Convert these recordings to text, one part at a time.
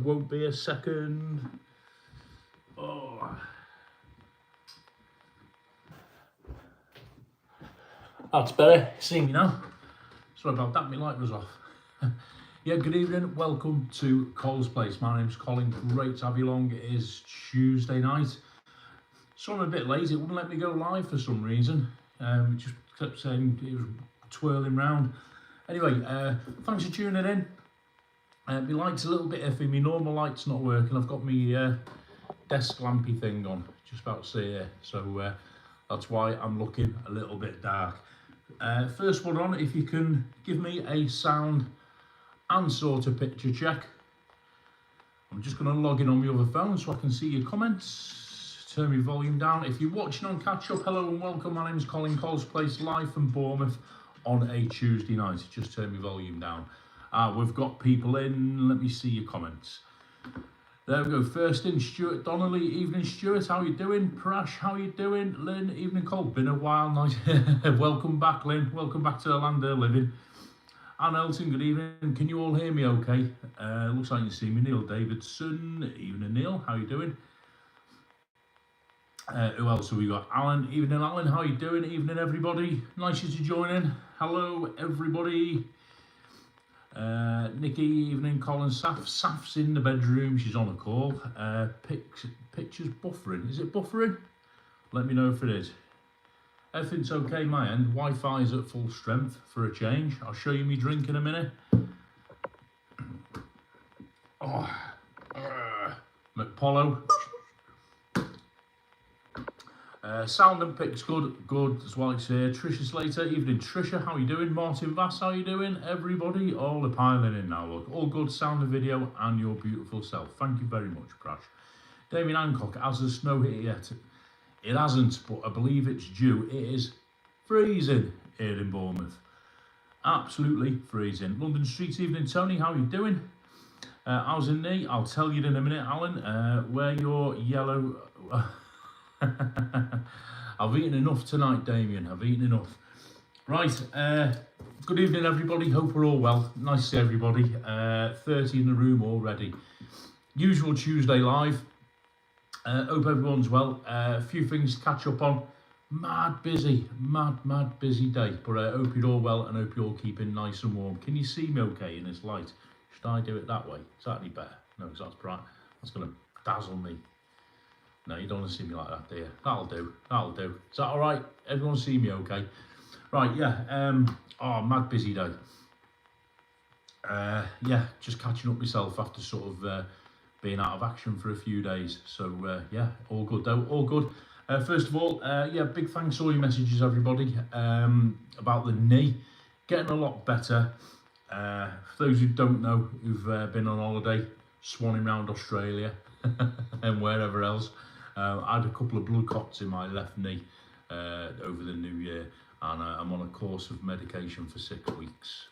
won't be a second. Oh. That's better. See me now. Sorry about that, my light was off. Yeah, good evening. Welcome to Cole's Place. My name's Colin. Great to have you along. It is Tuesday night. So I'm a bit late. It wouldn't let me go live for some reason. It just kept saying it was twirling round. Anyway, thanks for tuning in. My light's a little bit iffy. My normal light's not working. I've got my desk lampy thing on. Just about to see it. So that's why I'm looking a little bit dark. First one on, if you can give me a sound and sort of picture check. I'm just going to log in on my other phone so I can see your comments. Turn my volume down. If you're watching on catch up, hello and welcome. My name's Colin, Cole's Place, live from Bournemouth on a Tuesday night. Just turn my volume down. We've got people in. Let me see your comments. There we go. First in, Stuart Donnelly. Evening, Stuart. How you doing? Prash, how you doing? Lynn, evening, Cole. Been a while, nice. Welcome back, Lynn. Welcome back to the land of living. Anne Elton, good evening. Can you all hear me okay? Looks like you see me. Neil Davidson. Evening, Neil. How you doing? Who else have we got? Alan. Evening, Alan. How you doing? Evening, everybody. Nice to join in. Hello, everybody. Nikki, evening. Colin, Saf's in the bedroom. She's on a call. Pictures buffering. Is it buffering? Let me know if it is. Everything's okay my end. Wi-Fi is at full strength for a change. I'll show you me drink in a minute. Oh, McPollo. Sound and pics good as well. It's here. Trisha Slater, evening Trisha, how you doing? Martin Vass, how you doing? Everybody, all are piling in now. Look, all good, sound and video, and your beautiful self. Thank you very much, Prash. Damien Hancock, has the snow hit yet? It hasn't, but I believe it's due. It is freezing here in Bournemouth. Absolutely freezing. London Street, evening Tony, how you doing? How's your knee? I'll tell you in a minute, Alan. Wear your yellow... I've eaten enough tonight, Damien. I've eaten enough. Right. Good evening, everybody. Hope we're all well. Nice to see everybody. 30 in the room already. Usual Tuesday live. Hope everyone's well. A few things to catch up on. Mad busy day. But I hope you're all well and hope you're all keeping nice and warm. Can you see me okay in this light? Should I do it that way? Is that any better? No, because that's bright. That's going to dazzle me. No, you don't want to see me like that, do you? That'll do. That'll do. Is that all right? Everyone see me okay? Right, yeah. Oh, mad busy day. Yeah, just catching up myself after sort of being out of action for a few days. So, yeah, all good though. All good. First of all, yeah, big thanks for all your messages, everybody, about the knee. Getting a lot better. For those who don't know, who've been on holiday, swanning around Australia and wherever else, I had a couple of blood clots in my left knee over the new year, and I'm on a course of medication for 6 weeks.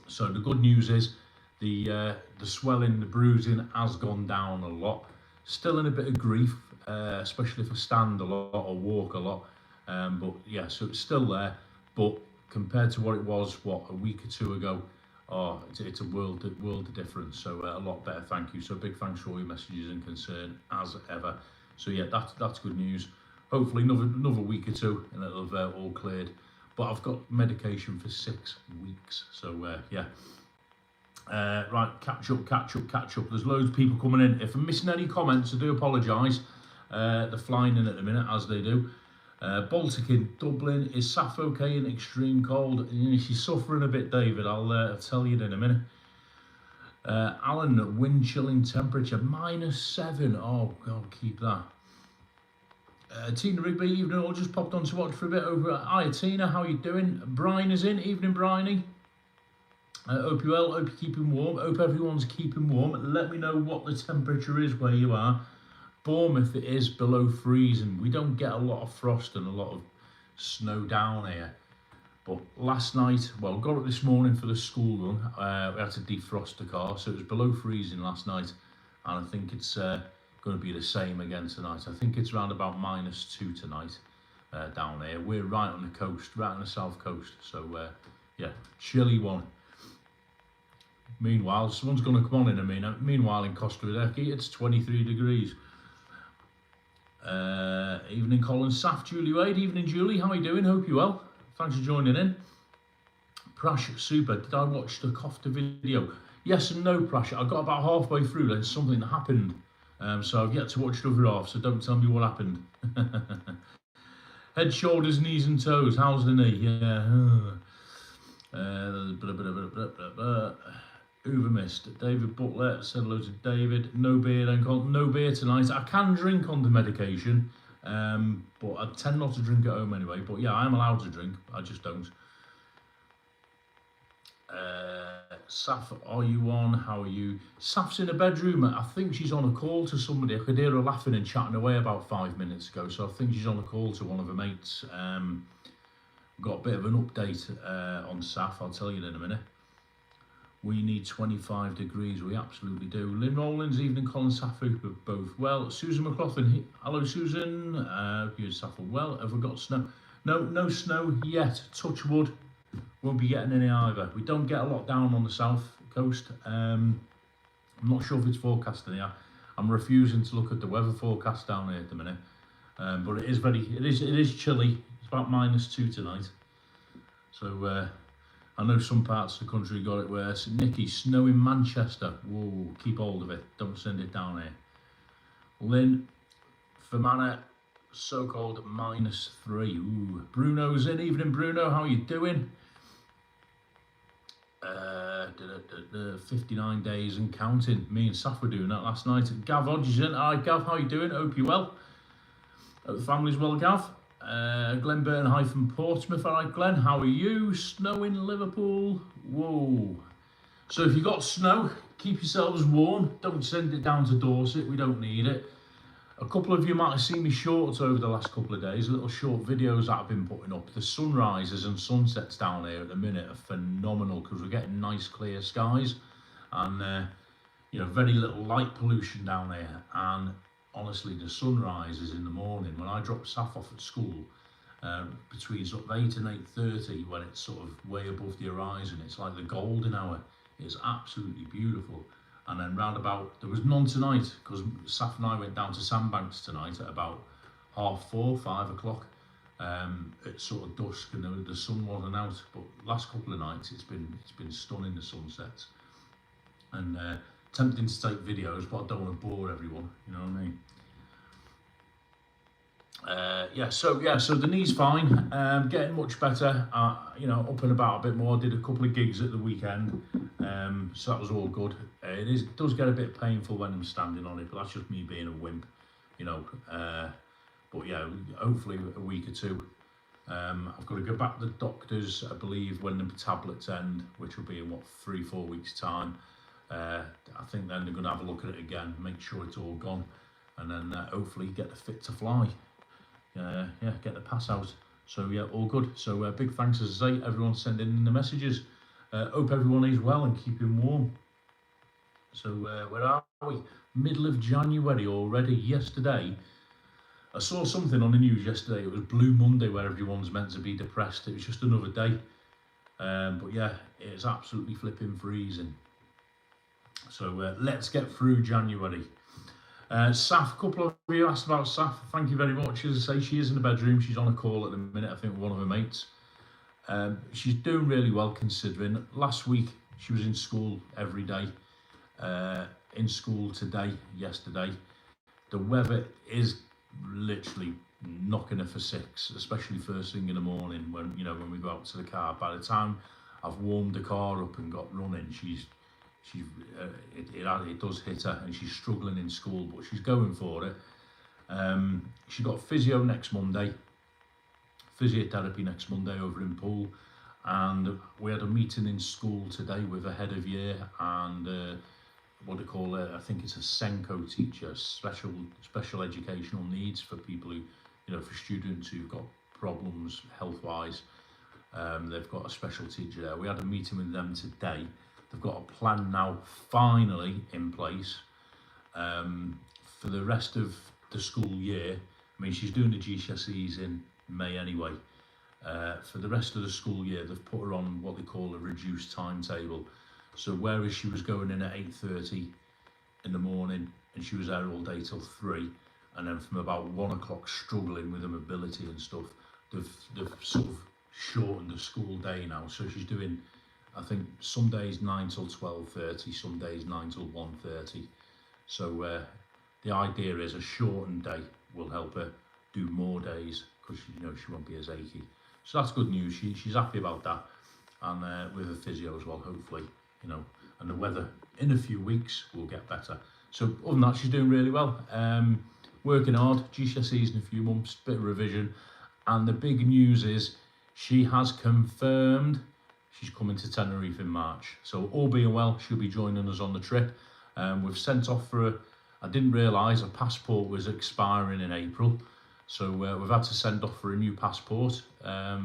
So the good news is the swelling, the bruising has gone down a lot. Still in a bit of grief, especially if I stand a lot or walk a lot. But yeah, so it's still there, but compared to what it was, a week or two ago, oh, it's a world of difference. So a lot better, thank you. So big thanks for all your messages and concern as ever. So yeah, that's good news. Hopefully another week or two and it'll have all cleared. But I've got medication for 6 weeks. So yeah. Right, catch up. There's loads of people coming in. If I'm missing any comments, I do apologise. They're flying in at the minute, as they do. Baltic in Dublin. Is Saf okay in extreme cold? She's suffering a bit, David. I'll tell you in a minute. Alan, wind chilling temperature -7. Oh God, keep that. Tina Rigby, evening. All just popped on to watch for a bit over. Hiya Tina, how you doing? Brian is in. Evening, Bryony. Hope you're well. Hope you're keeping warm. Hope everyone's keeping warm. Let me know what the temperature is where you are. Bournemouth, it is below freezing. We don't get a lot of frost and a lot of snow down here. But last night, well, got up this morning for the school run. We had to defrost the car, so it was below freezing last night. And I think it's going to be the same again tonight. I think it's around about -2 tonight down here. We're right on the coast, right on the south coast. So, yeah, chilly one. Meanwhile, someone's going to come on in a minute. Meanwhile, in Costa Rica, it's 23 degrees. Evening, Colin, Saf, Julie Wade. Evening, Julie. How are you doing? Hope you're well. Thanks for joining in. Prash, super. Did I watch the Kofta video? Yes and no, Prash. I got about halfway through, then something happened. So I've yet to watch the other half, so don't tell me what happened. Head, shoulders, knees and toes. How's the knee? Yeah. Uber missed. David Butler said hello to David. No beer then. No beer tonight. I can drink under medication, but I tend not to drink at home anyway. But yeah, I am allowed to drink. I just don't. Saf, are you on? How are you? Saf's in a bedroom. I think she's on a call to somebody. I could hear her laughing and chatting away about 5 minutes ago. So I think she's on a call to one of her mates. Got a bit of an update on Saf. I'll tell you in a minute. We need 25 degrees. We absolutely do. Lynn Rowlands, evening, Colin Saffu, both well. Susan McLaughlin, hello Susan. You Saffu well. Have we got snow? No snow yet. Touch wood. Won't be getting any either. We don't get a lot down on the south coast. I'm not sure if it's forecasting here. I'm refusing to look at the weather forecast down here at the minute. But it is chilly. It's about -2 tonight. So I know some parts of the country got it worse. Nikki, snow in Manchester. Whoa, keep hold of it. Don't send it down here. Lynn, Fermanagh, so cold, -3. Ooh. Bruno's in. Evening, Bruno. How are you doing? 59 days and counting. Me and Saf were doing that last night. Gav Hodges in. Hi, Gav. How are you doing? Hope you're well. Hope the family's well, Gav. Glenn Burton-Portsmouth. All right, Glenn. How are you? Snow in Liverpool. Whoa. So if you got snow, keep yourselves warm. Don't send it down to Dorset. We don't need it. A couple of you might have seen me shorts over the last couple of days, little short videos that I've been putting up. The sunrises and sunsets down here at the minute are phenomenal because we're getting nice clear skies and very little light pollution down here. And honestly, the sunrises in the morning when I drop Saf off at school between sort of 8 and 8:30 when it's sort of way above the horizon, it's like the golden hour. It's absolutely beautiful. And then round about, there was none tonight because Saf and I went down to Sandbanks tonight at about 4:30, 5 o'clock. It's sort of dusk and the sun wasn't out. But last couple of nights, it's been stunning, the sunsets. And tempting to take videos, but I don't want to bore everyone. You know what I mean? So the knee's fine. Getting much better. Up and about a bit more. Did a couple of gigs at the weekend. So that was all good. It does get a bit painful when I'm standing on it, but that's just me being a wimp, but yeah, hopefully a week or two. I've got to go back to the doctors, I believe, when the tablets end, which will be in 3-4 weeks time. I think then they're going to have a look at it again, make sure it's all gone, and then hopefully get the fit to fly. Get the pass out. So yeah, all good. So big thanks, as I say, everyone sending in the messages. Hope everyone is well and keeping warm. So where are we? Middle of January already. Yesterday, I saw something on the news yesterday. It was Blue Monday, where everyone's meant to be depressed. It was just another day. But yeah, it's absolutely flipping freezing. So let's get through January. Saf, a couple of you asked about Saf. Thank you very much. As I say, she is in the bedroom. She's on a call at the minute, I think, with one of her mates. She's doing really well considering. Last week, she was in school every day. In school today, yesterday. The weather is literally knocking her for 6, especially first thing in the morning when we go out to the car. By the time I've warmed the car up and got running, it does hit her and she's struggling in school, but she's going for it. She got physio next Monday, physiotherapy next Monday over in Poole, and we had a meeting in school today with a head of year and what they call it, I think it's a Senko teacher, special educational needs for people who, for students who've got problems health-wise. They've got a special teacher there. We had a meeting with them today. They've got a plan now finally in place for the rest of the school year. I mean, she's doing the GCSEs in May anyway. For the rest of the school year, they've put her on what they call a reduced timetable. So whereas she was going in at 8:30 in the morning and she was there all day till 3, and then from about 1 o'clock struggling with her mobility and stuff, they've sort of shortened the school day now. So she's doing, I think, some days 9 till 12:30, some days 9 till 1:30. So the idea is a shortened day will help her do more days, because she won't be as achy. So that's good news. She's happy about that, and with her physio as well, hopefully, and the weather in a few weeks will get better. So other than that, she's doing really well. Working hard, GCSEs in a few months, bit of revision, and the big news is she has confirmed she's coming to Tenerife in March. So all being well, she'll be joining us on the trip. We've sent off for I didn't realise her passport was expiring in April, so we've had to send off for a new passport, a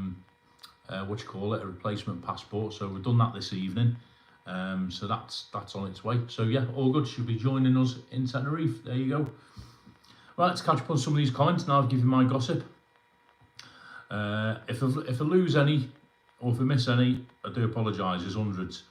replacement passport. So we've done that this evening. So that's on its way. So yeah, all good. She'll be joining us in Tenerife. There you go. Right, let's catch up on some of these comments. Now I've given my gossip. If I lose any, or if I miss any, I do apologise. There's hundreds.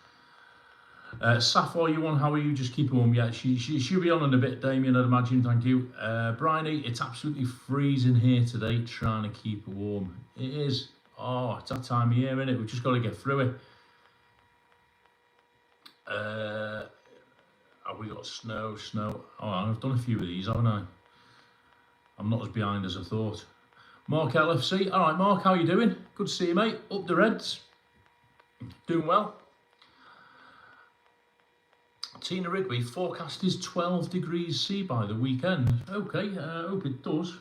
Sapphire, you on? How are you? Just keep it warm. Yeah, she'll be on in a bit, Damien, I'd imagine. Thank you. Bryony, it's absolutely freezing here today, trying to keep it warm. It is. Oh, it's that time of year, isn't it? We've just got to get through it. Have we got snow? Oh, I've done a few of these, haven't I? I'm not as behind as I thought. Mark LFC. All right, Mark, how you doing? Good to see you, mate. Up the Reds. Doing well. Tina Rigby, forecast is 12 degrees C by the weekend. Okay, hope it does.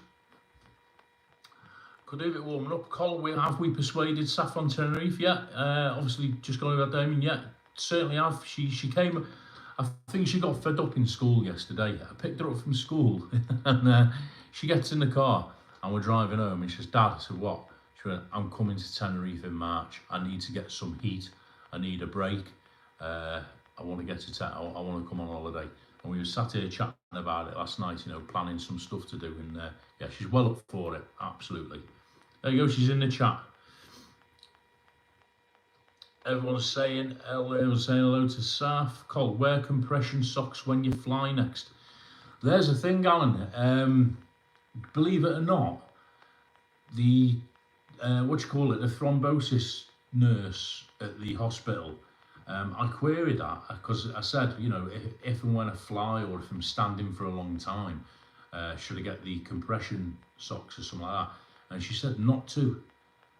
Could do a bit warming up. Col, have we persuaded Saffron Tenerife yet? Obviously, just going about Damien. Yeah, certainly have. She came. I think she got fed up in school yesterday. I picked her up from school, and she gets in the car, and we're driving home, and she says, "Dad," I said, "What?" She went, "I'm coming to Tenerife in March. I need to get some heat. I need a break. I want to get to I want to come on holiday." And we were sat here chatting about it last night, planning some stuff to do. And yeah, she's well up for it, absolutely. There you go, she's in the chat. Everyone's saying hello to Saf. Cole, wear compression socks when you fly next. There's a thing, Alan. Believe it or not, the the thrombosis nurse at the hospital, I queried that because I said, if and when I fly or if I'm standing for a long time, should I get the compression socks or something like that? And she said not to.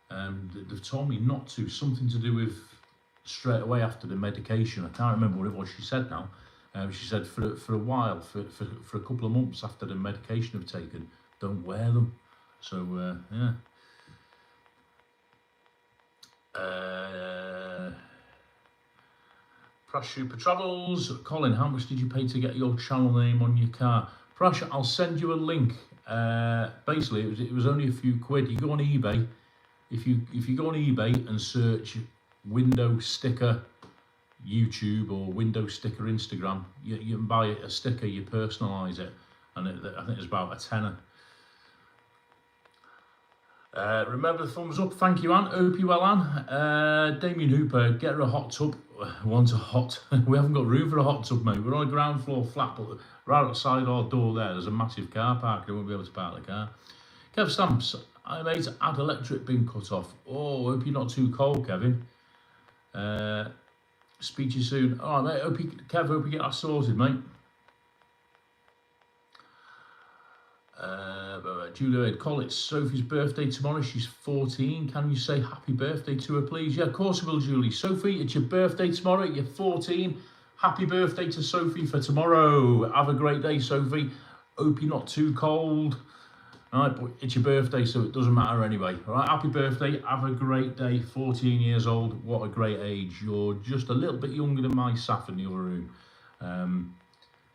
They've told me not to. Something to do with straight away after the medication. I can't remember what it was she said now. She said for a while, for a couple of months after the medication I've taken, don't wear them. So yeah. Prash Super Travels. Colin, how much did you pay to get your channel name on your car? Prash, I'll send you a link. Basically, it was only a few quid. You go on eBay. If you go on eBay and search window sticker YouTube or window sticker Instagram, you can buy a sticker. You personalise it, and I think it's about a tenner. Remember the thumbs up. Thank you, Anne. Hope you well, Anne. Damien Hooper, get her a hot tub. Want a hot? We haven't got room for a hot tub, mate. We're on a ground floor flat, but right outside our door there's a massive car park. They won't be able to park the car. Kev Stamps, I mate, had electric been cut off. Oh, hope you're not too cold, Kevin. Speak to you soon. All right, mate. Kev, hope you get that sorted, mate. Julia, call it Sophie's birthday tomorrow. She's 14. Can you say happy birthday to her, please? Yeah, of course I will, Julie. Sophie, it's your birthday tomorrow. You're 14. Happy birthday to Sophie for tomorrow. Have a great day, Sophie. Hope you're not too cold. All right, but it's your birthday, so it doesn't matter anyway. All right, happy birthday. Have a great day. 14 years old. What a great age. You're just a little bit younger than my Saf in the other room.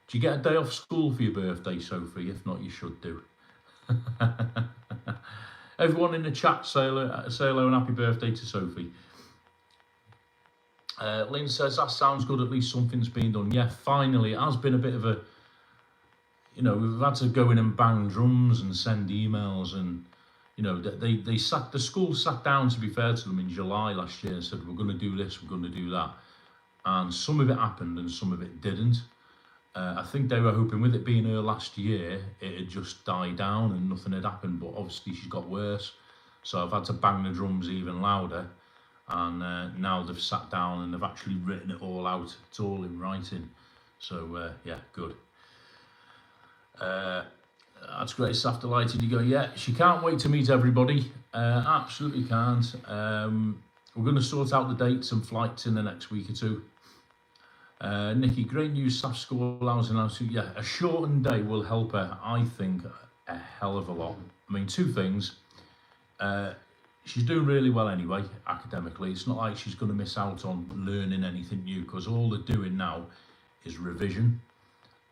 Do you get a day off school for your birthday, Sophie? If not, you should do. Everyone in the chat, say hello and happy birthday to Sophie. Lynn says, that sounds good, at least something's been done. Yeah, finally, it has been a bit of a, we've had to go in and bang drums and send emails, and, the school sat down, to be fair to them, in July last year and said, we're going to do this, we're going to do that. and some of it happened and some of it didn't. I think they were hoping with it being her last year, it had just died down and nothing had happened, but obviously she's got worse. So I've had to bang the drums even louder, and now they've sat down and they've actually written it all out. It's all in writing. So yeah, good. That's great stuff, delighted. You go, yeah, she can't wait to meet everybody. Absolutely can't. We're going to sort out the dates and flights in the next week or two. Nikki, great news, staff school allows and yeah, a shortened day will help her, I think, a hell of a lot. I mean, two things. She's doing really well anyway, academically. It's not like she's going to miss out on learning anything new, because all they're doing now is revision,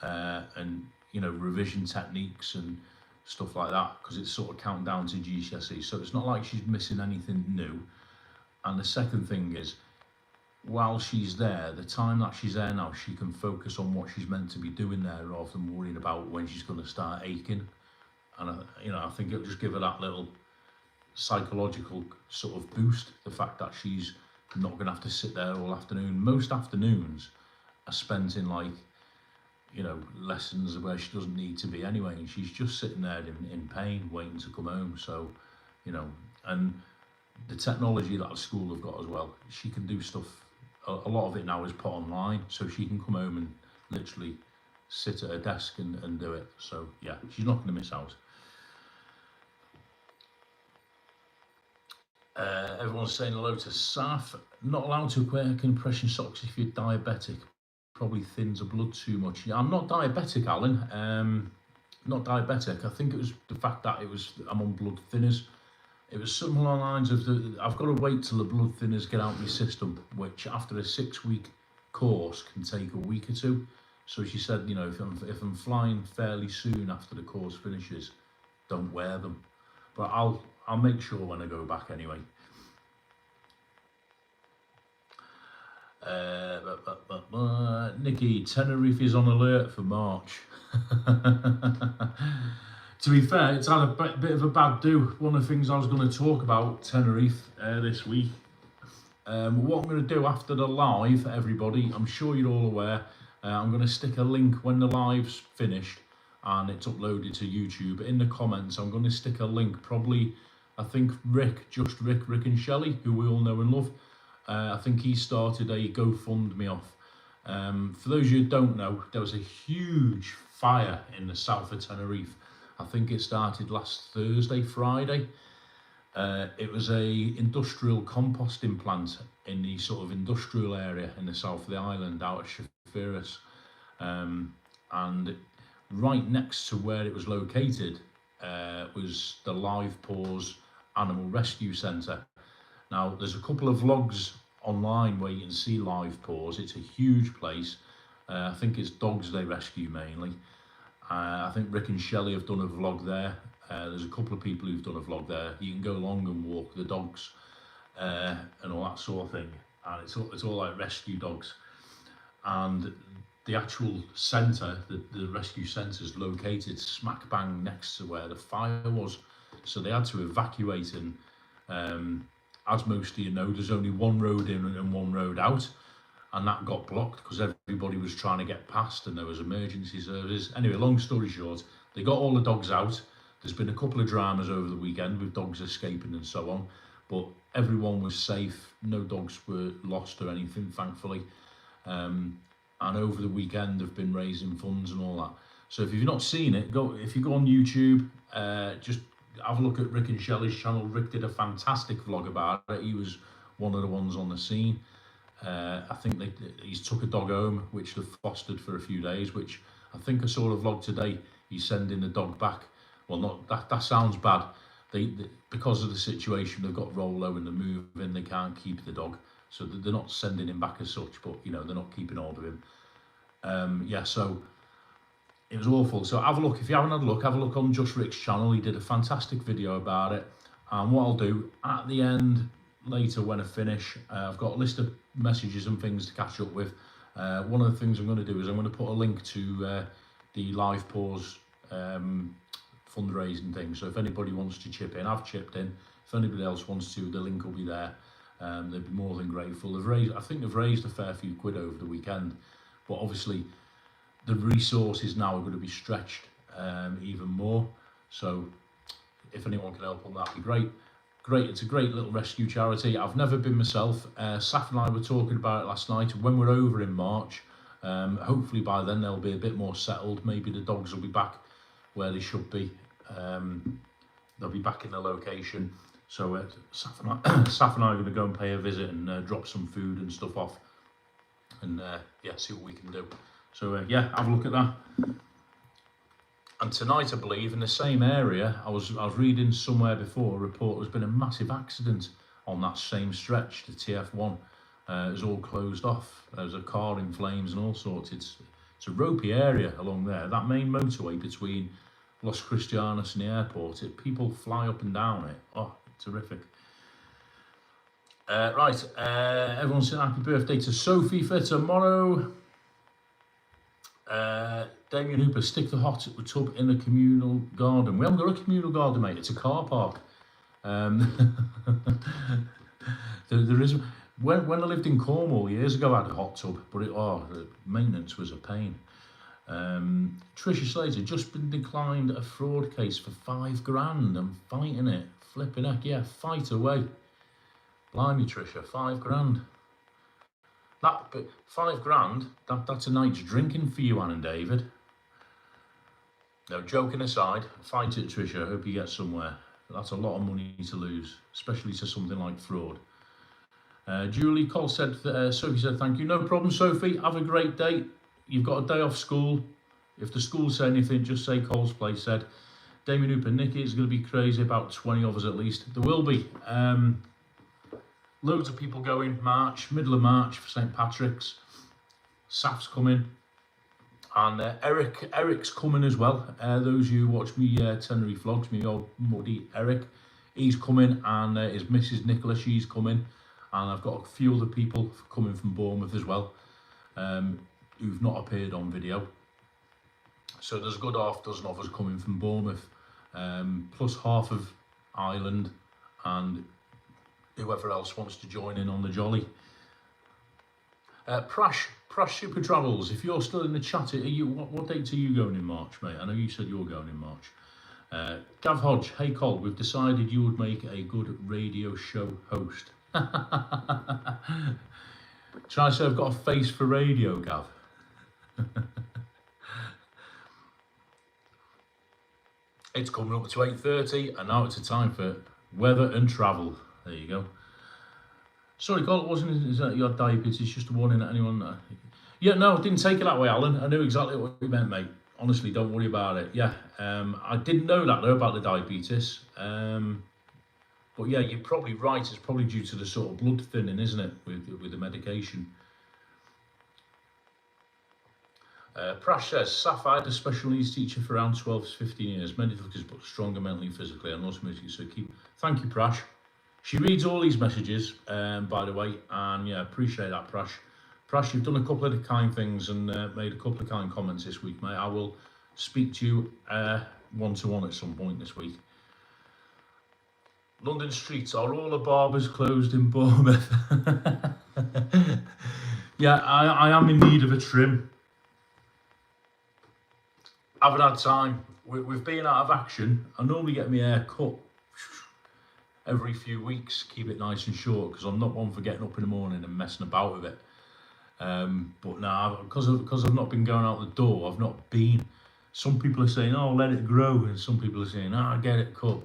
and, you know, revision techniques and stuff like that, because it's sort of counting down to GCSE. So it's not like she's missing anything new. And the second thing is, while she's there, the time that she's there now, she can focus on what she's meant to be doing there rather than worrying about when she's going to start aching. And you know, I think it'll just give her that little psychological sort of boost, the fact that she's not going to have to sit there all afternoon. Most afternoons are spent in, like, you know, lessons where she doesn't need to be anyway, and she's just sitting there in pain waiting to come home. So, you know, and the technology that the school have got as well, she can do stuff. A lot of it now is put online, so she can come home and literally sit at her desk and do it. So yeah, she's not going to miss out. Everyone's saying hello to Saf. Not allowed to wear compression socks if you're diabetic. Probably thins the blood too much. Yeah, I'm not diabetic, Alan. Not diabetic. I think it was the fact that I'm on blood thinners. It was something along the lines of I've got to wait till the blood thinners get out of my system, which after a 6-week course can take a week or two. So she said, you know, if I'm flying fairly soon after the course finishes, don't wear them. But I'll make sure when I go back anyway. Nikki, Tenerife is on alert for March. To be fair, it's had a bit of a bad do. One of the things I was going to talk about Tenerife this week. What I'm going to do after the live, everybody, I'm sure you're all aware, I'm going to stick a link when the live's finished and it's uploaded to YouTube. In the comments, I'm going to stick a link, probably, I think Rick and Shelley, who we all know and love. I think he started a GoFundMe off. For those of you who don't know, there was a huge fire in the south of Tenerife. I think it started last Friday. It was a industrial composting plant in the sort of industrial area in the south of the island, out of Chafiras. And right next to where it was located was the Live Paws Animal Rescue Centre. Now, there's a couple of vlogs online where you can see Live Paws. It's a huge place. I think it's dogs they rescue mainly. I think Rick and Shelley have done a vlog there. There's a couple of people who've done a vlog there. You can go along and walk the dogs and all that sort of thing. And it's all like rescue dogs. And the actual centre, the rescue centre, is located smack bang next to where the fire was. So they had to evacuate, and as most of you know, there's only one road in and one road out. And that got blocked because everybody was trying to get past and there was emergency services. Anyway, long story short, they got all the dogs out. There's been a couple of dramas over the weekend with dogs escaping and so on, but everyone was safe. No dogs were lost or anything, thankfully. And over the weekend, they've been raising funds and all that. So if you've not seen it, if you go on YouTube, just have a look at Rick and Shelley's channel. Rick did a fantastic vlog about it. He was one of the ones on the scene. I think he's took a dog home, which they've fostered for a few days, which I think I saw a vlog today. He's sending the dog back. Well, not that sounds bad. They because of the situation, they've got Rolo and they're moving, they can't keep the dog. So they're not sending him back as such, but, you know, they're not keeping hold of him. Yeah, so it was awful. So have a look. If you haven't had a look, have a look on Just Rick's channel. He did a fantastic video about it. And what I'll do at the end, later when I finish, I've got a list of messages and things to catch up with. One of the things I'm going to do is I'm going to put a link to the Live Paws fundraising thing. So if anybody wants to chip in, I've chipped in. If anybody else wants to, the link will be there. they'd be more than grateful. I think they've raised a fair few quid over the weekend, but obviously the resources now are going to be stretched even more. So if anyone can help on that, that'd be great. It's a great little rescue charity. I've never been myself. Saf and I were talking about it last night. When we're over in March, hopefully by then they'll be a bit more settled. Maybe the dogs will be back where they should be. They'll be back in the location. So Saf and I are going to go and pay a visit and drop some food and stuff off, and see what we can do. So have a look at that. And tonight, I believe, in the same area, I was reading somewhere before a report. There's been a massive accident on that same stretch, the TF1. It was all closed off. There was a car in flames and all sorts. It's a ropey area along there. That main motorway between Los Cristianos and the airport. People fly up and down it. Oh, terrific. Right, everyone saying happy birthday to Sophie for tomorrow. Damien Hooper, stick the hot tub in the communal garden. We haven't got a communal garden, mate. It's a car park. There is. When I lived in Cornwall years ago, I had a hot tub, but the maintenance was a pain. Tricia Slater, just been declined a fraud case for $5,000. I'm fighting it. Flipping heck, yeah, fight away. Blimey, Tricia, $5,000. But $5,000, that's a night's drinking for you, Anne and David. No, joking aside, fight it, Tricia. I hope you get somewhere. That's a lot of money to lose, especially to something like fraud. Julie Cole said, Sophie said, thank you. No problem, Sophie. Have a great day. You've got a day off school. If the school say anything, just say Cole's Place said. Damien Hooper, Nikki, it's going to be crazy. About 20 of us at least. There will be. Loads of people going middle of March for St. Patrick's. Saf's coming. And Eric's coming as well. Those of you who watch me Tenerife vlogs, me old muddy Eric, he's coming, and his Mrs. Nicola, she's coming. And I've got a few other people coming from Bournemouth as well, who've not appeared on video. So there's a good half dozen of us coming from Bournemouth, plus half of Ireland, and whoever else wants to join in on the jolly. Prash Super Travels, if you're still in the chat, what dates are you going in March, mate? I know you said you're going in March. Gav Hodge, hey Col, we've decided you would make a good radio show host. Try to say I've got a face for radio, Gav. It's coming up to 8:30, and now it's a time for weather and travel. There you go. Sorry, Col, it wasn't. Is that your diabetes? It's just a warning that anyone. Yeah, no, I didn't take it that way, Alan. I knew exactly what you meant, mate. Honestly, don't worry about it. Yeah, I didn't know that though about the diabetes. But yeah, you're probably right. It's probably due to the sort of blood thinning, isn't it, with the medication. Prash says, Saf, I had a special needs teacher for around 12 to 15 years. Many difficulties, but stronger mentally and physically. And also, so thank you, Prash. She reads all these messages, by the way, and yeah, appreciate that, Prash. Prash, you've done a couple of kind things and made a couple of kind comments this week, mate. I will speak to you one-to-one at some point this week. London streets, are all the barbers closed in Bournemouth? Yeah, I am in need of a trim. I haven't had time. With being out of action, I normally get my hair cut every few weeks, keep it nice and short, because I'm not one for getting up in the morning and messing about with it. But now, because I've not been going out the door, I've not been. Some people are saying, oh, let it grow, and some people are saying, oh, get it cut.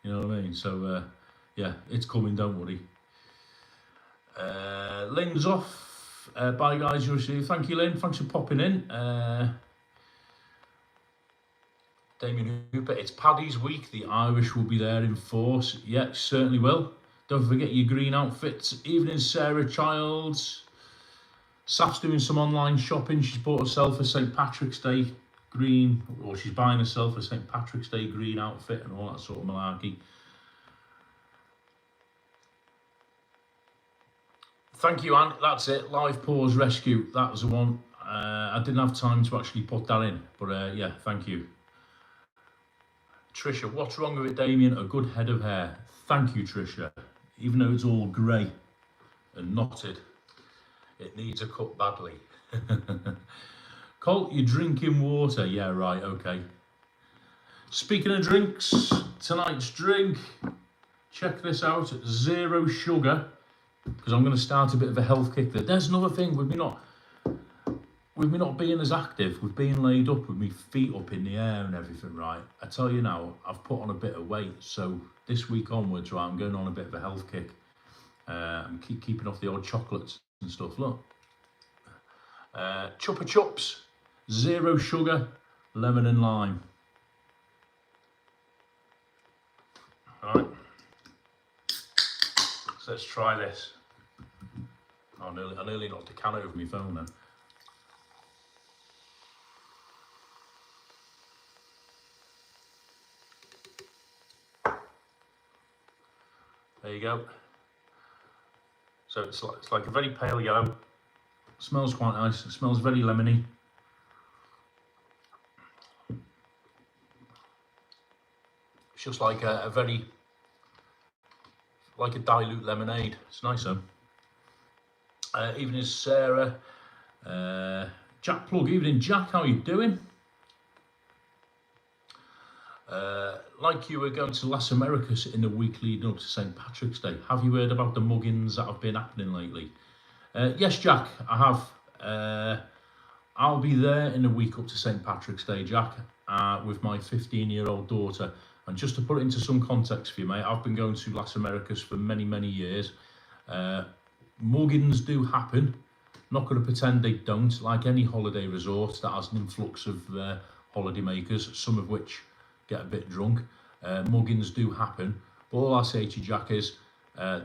You know what I mean? So, yeah, it's coming, don't worry. Lynn's off. Bye, guys. Thank you, Lynn. Thanks for popping in. Damien Hooper, it's Paddy's week. The Irish will be there in force. Yeah, certainly will. Don't forget your green outfits. Evening, Sarah Childs. Saf's doing some online shopping. She's bought herself a St. Patrick's Day green, or she's buying herself a St. Patrick's Day green outfit and all that sort of malarkey. Thank you, Anne. That's it. Live pause rescue. That was the one. I didn't have time to actually put that in, but yeah, thank you. Tricia, what's wrong with it, Damien? A good head of hair. Thank you, Tricia. Even though it's all grey. and knotted. It needs a cut badly. Colt, you're drinking water. Yeah, right, okay. Speaking of drinks, tonight's drink, check this out, 0 sugar, because I'm going to start a bit of a health kick there. There's another thing, with me not being as active, with being laid up, with me feet up in the air and everything, right, I tell you now, I've put on a bit of weight, so this week onwards, right, I'm going on a bit of a health kick. I'm keeping off the odd chocolates and stuff, look. Chupa Chups, 0 sugar, lemon and lime. Alright, so let's try this. Oh, I nearly knocked a can over my phone then. There you go. So it's like a very pale yellow. Smells quite nice. It smells very lemony. It's just like a very, like a dilute lemonade. It's nice though. Evening Sarah. Jack Plug. Evening Jack, how are you doing? Like you were going to Las Americas in the week leading up to St. Patrick's Day. Have you heard about the muggins that have been happening lately? Yes, Jack, I have. I'll be there in the week up to St. Patrick's Day, Jack, with my 15-year-old daughter. And just to put it into some context for you, mate, I've been going to Las Americas for many, many years. Muggins do happen. Not going to pretend they don't. Like any holiday resort that has an influx of holiday makers, some of which get a bit drunk. Muggins do happen. But all I say to you, Jack, is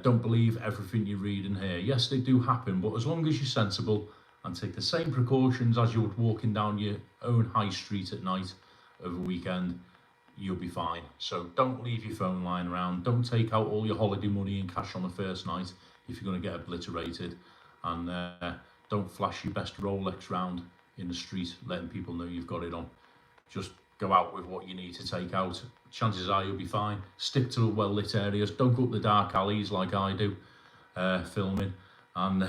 don't believe everything you read and hear. Yes, they do happen, but as long as you're sensible and take the same precautions as you would walking down your own high street at night over a weekend, you'll be fine. So don't leave your phone lying around. Don't take out all your holiday money and cash on the first night if you're going to get obliterated. And don't flash your best Rolex round in the street, letting people know you've got it on. Just go out with what you need to take out. Chances are you'll be fine. Stick to the well-lit areas. Don't go up the dark alleys like I do, filming. And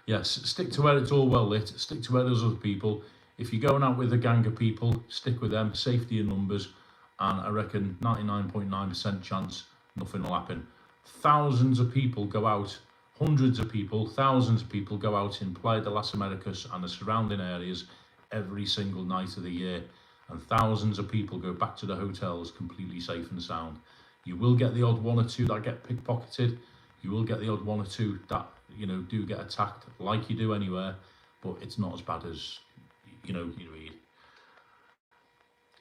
yes, stick to where it's all well-lit. Stick to where there's other people. If you're going out with a gang of people, stick with them. Safety in numbers. And I reckon 99.9% chance nothing will happen. Thousands of people go out. Hundreds of people, thousands of people go out in Playa de las Americas and the surrounding areas every single night of the year. And thousands of people go back to the hotels completely safe and sound. You will get the odd one or two that get pickpocketed. You will get the odd one or two that, you know, do get attacked like you do anywhere. But it's not as bad as, you know, you read.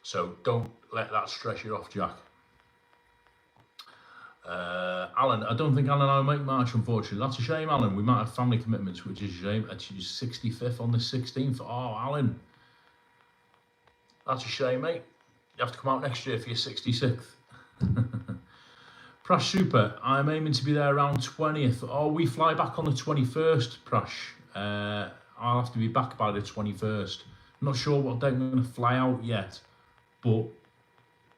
So don't let that stress you off, Jack. Alan, I don't think Alan and I will make March, unfortunately. That's a shame, Alan. We might have family commitments, which is a shame. Actually, 65th on the 16th. Oh, Alan. That's a shame, mate. You have to come out next year for your 66th. Prash Super, I'm aiming to be there around 20th. Oh, we fly back on the 21st, Prash. I'll have to be back by the 21st. I'm not sure what date I'm going to fly out yet, but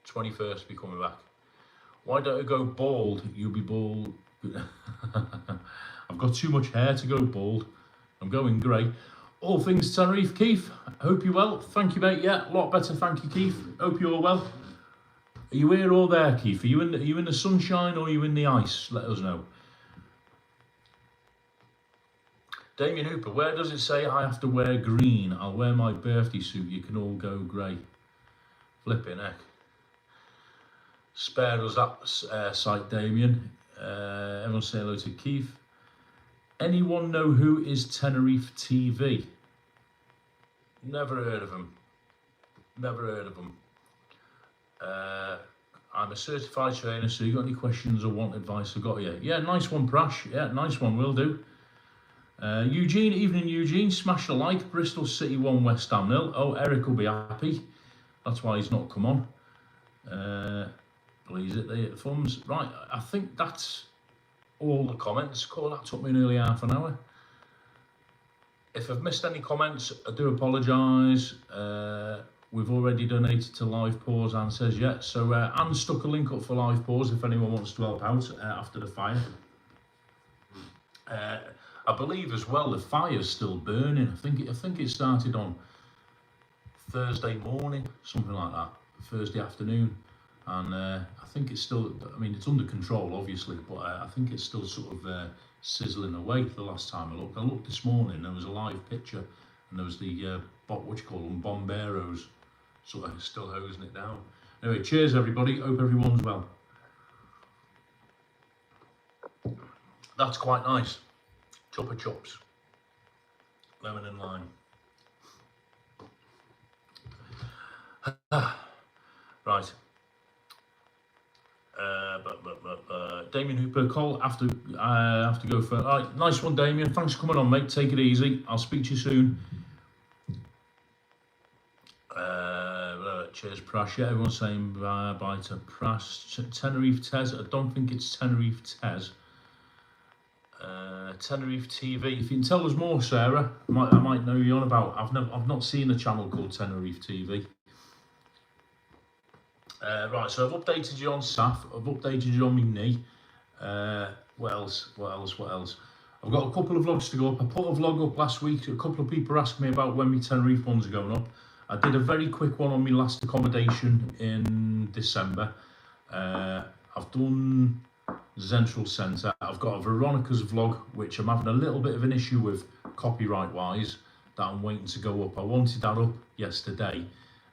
21st be coming back. Why don't I go bald? You'll be bald. I've got too much hair to go bald. I'm going grey. All things Tenerife, Keith. Hope you're well. Thank you, mate. Yeah, a lot better. Thank you, Keith. Hope you're all well. Are you here or there, Keith? Are you in the sunshine or are you in the ice? Let us know. Damien Hooper, where does it say I have to wear green? I'll wear my birthday suit. You can all go grey. Flipping heck. Spare us that site, Damien. Everyone say hello to Keith. Anyone know who is Tenerife TV? Never heard of them. Never heard of them. I'm a certified trainer, so you got any questions or want advice, I've got you. Yeah, nice one, Prash. Yeah, nice one, will do. Eugene, evening Eugene. Smash the like. Bristol City 1, West Ham 0. Oh, Eric will be happy. That's why he's not come on. Please hit the thumbs. Right, I think that's all the comments. Cool, that took me nearly half an hour. If I've missed any comments, I do apologise. We've already donated to Live Pause, Anne says, yeah. So Anne stuck a link up for Live Pause if anyone wants to help out after the fire. I believe as well the fire's still burning. I think it started on Thursday morning, something like that, Thursday afternoon, and I think it's still. I mean, it's under control, obviously, but I think it's still sort of sizzling away. The last time I looked this morning. There was a live picture, and there was the what you call them, bomberos, sort of still hosing it down. Anyway, cheers everybody. Hope everyone's well. That's quite nice. Chopper chops, lemon and lime. Right. Damien Hooper, Cole, I have to go for. All right, nice one, Damien. Thanks for coming on, mate. Take it easy. I'll speak to you soon. Cheers, Prash. Yeah, everyone's saying bye to Prash. Tenerife Tez. I don't think it's Tenerife Tez. Tenerife TV. If you can tell us more, Sarah, I might know you on about. I've not seen a channel called Tenerife TV. Right, so I've updated you on Saf. I've updated you on my knee. What else? I've got a couple of vlogs to go up. I put a vlog up last week. A couple of people asked me about when my Tenerife ones are going up. I did a very quick one on my last accommodation in December. I've done Central Centre. I've got a Veronica's vlog, which I'm having a little bit of an issue with copyright-wise, that I'm waiting to go up. I wanted that up yesterday,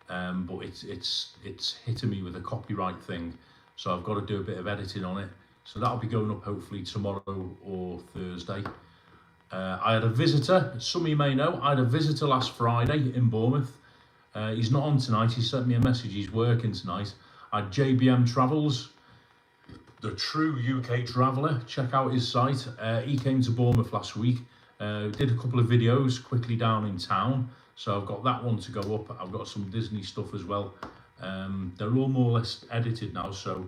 but it's hitting me with a copyright thing, so I've got to do a bit of editing on it. So that'll be going up hopefully tomorrow or Thursday. I had a visitor, some of you may know, I had a visitor last Friday in Bournemouth. He's not on tonight, he sent me a message, he's working tonight. I had JBM Travels, the true UK traveller, check out his site. He came to Bournemouth last week, did a couple of videos quickly down in town, so I've got that one to go up. I've got some Disney stuff as well. They're all more or less edited now, so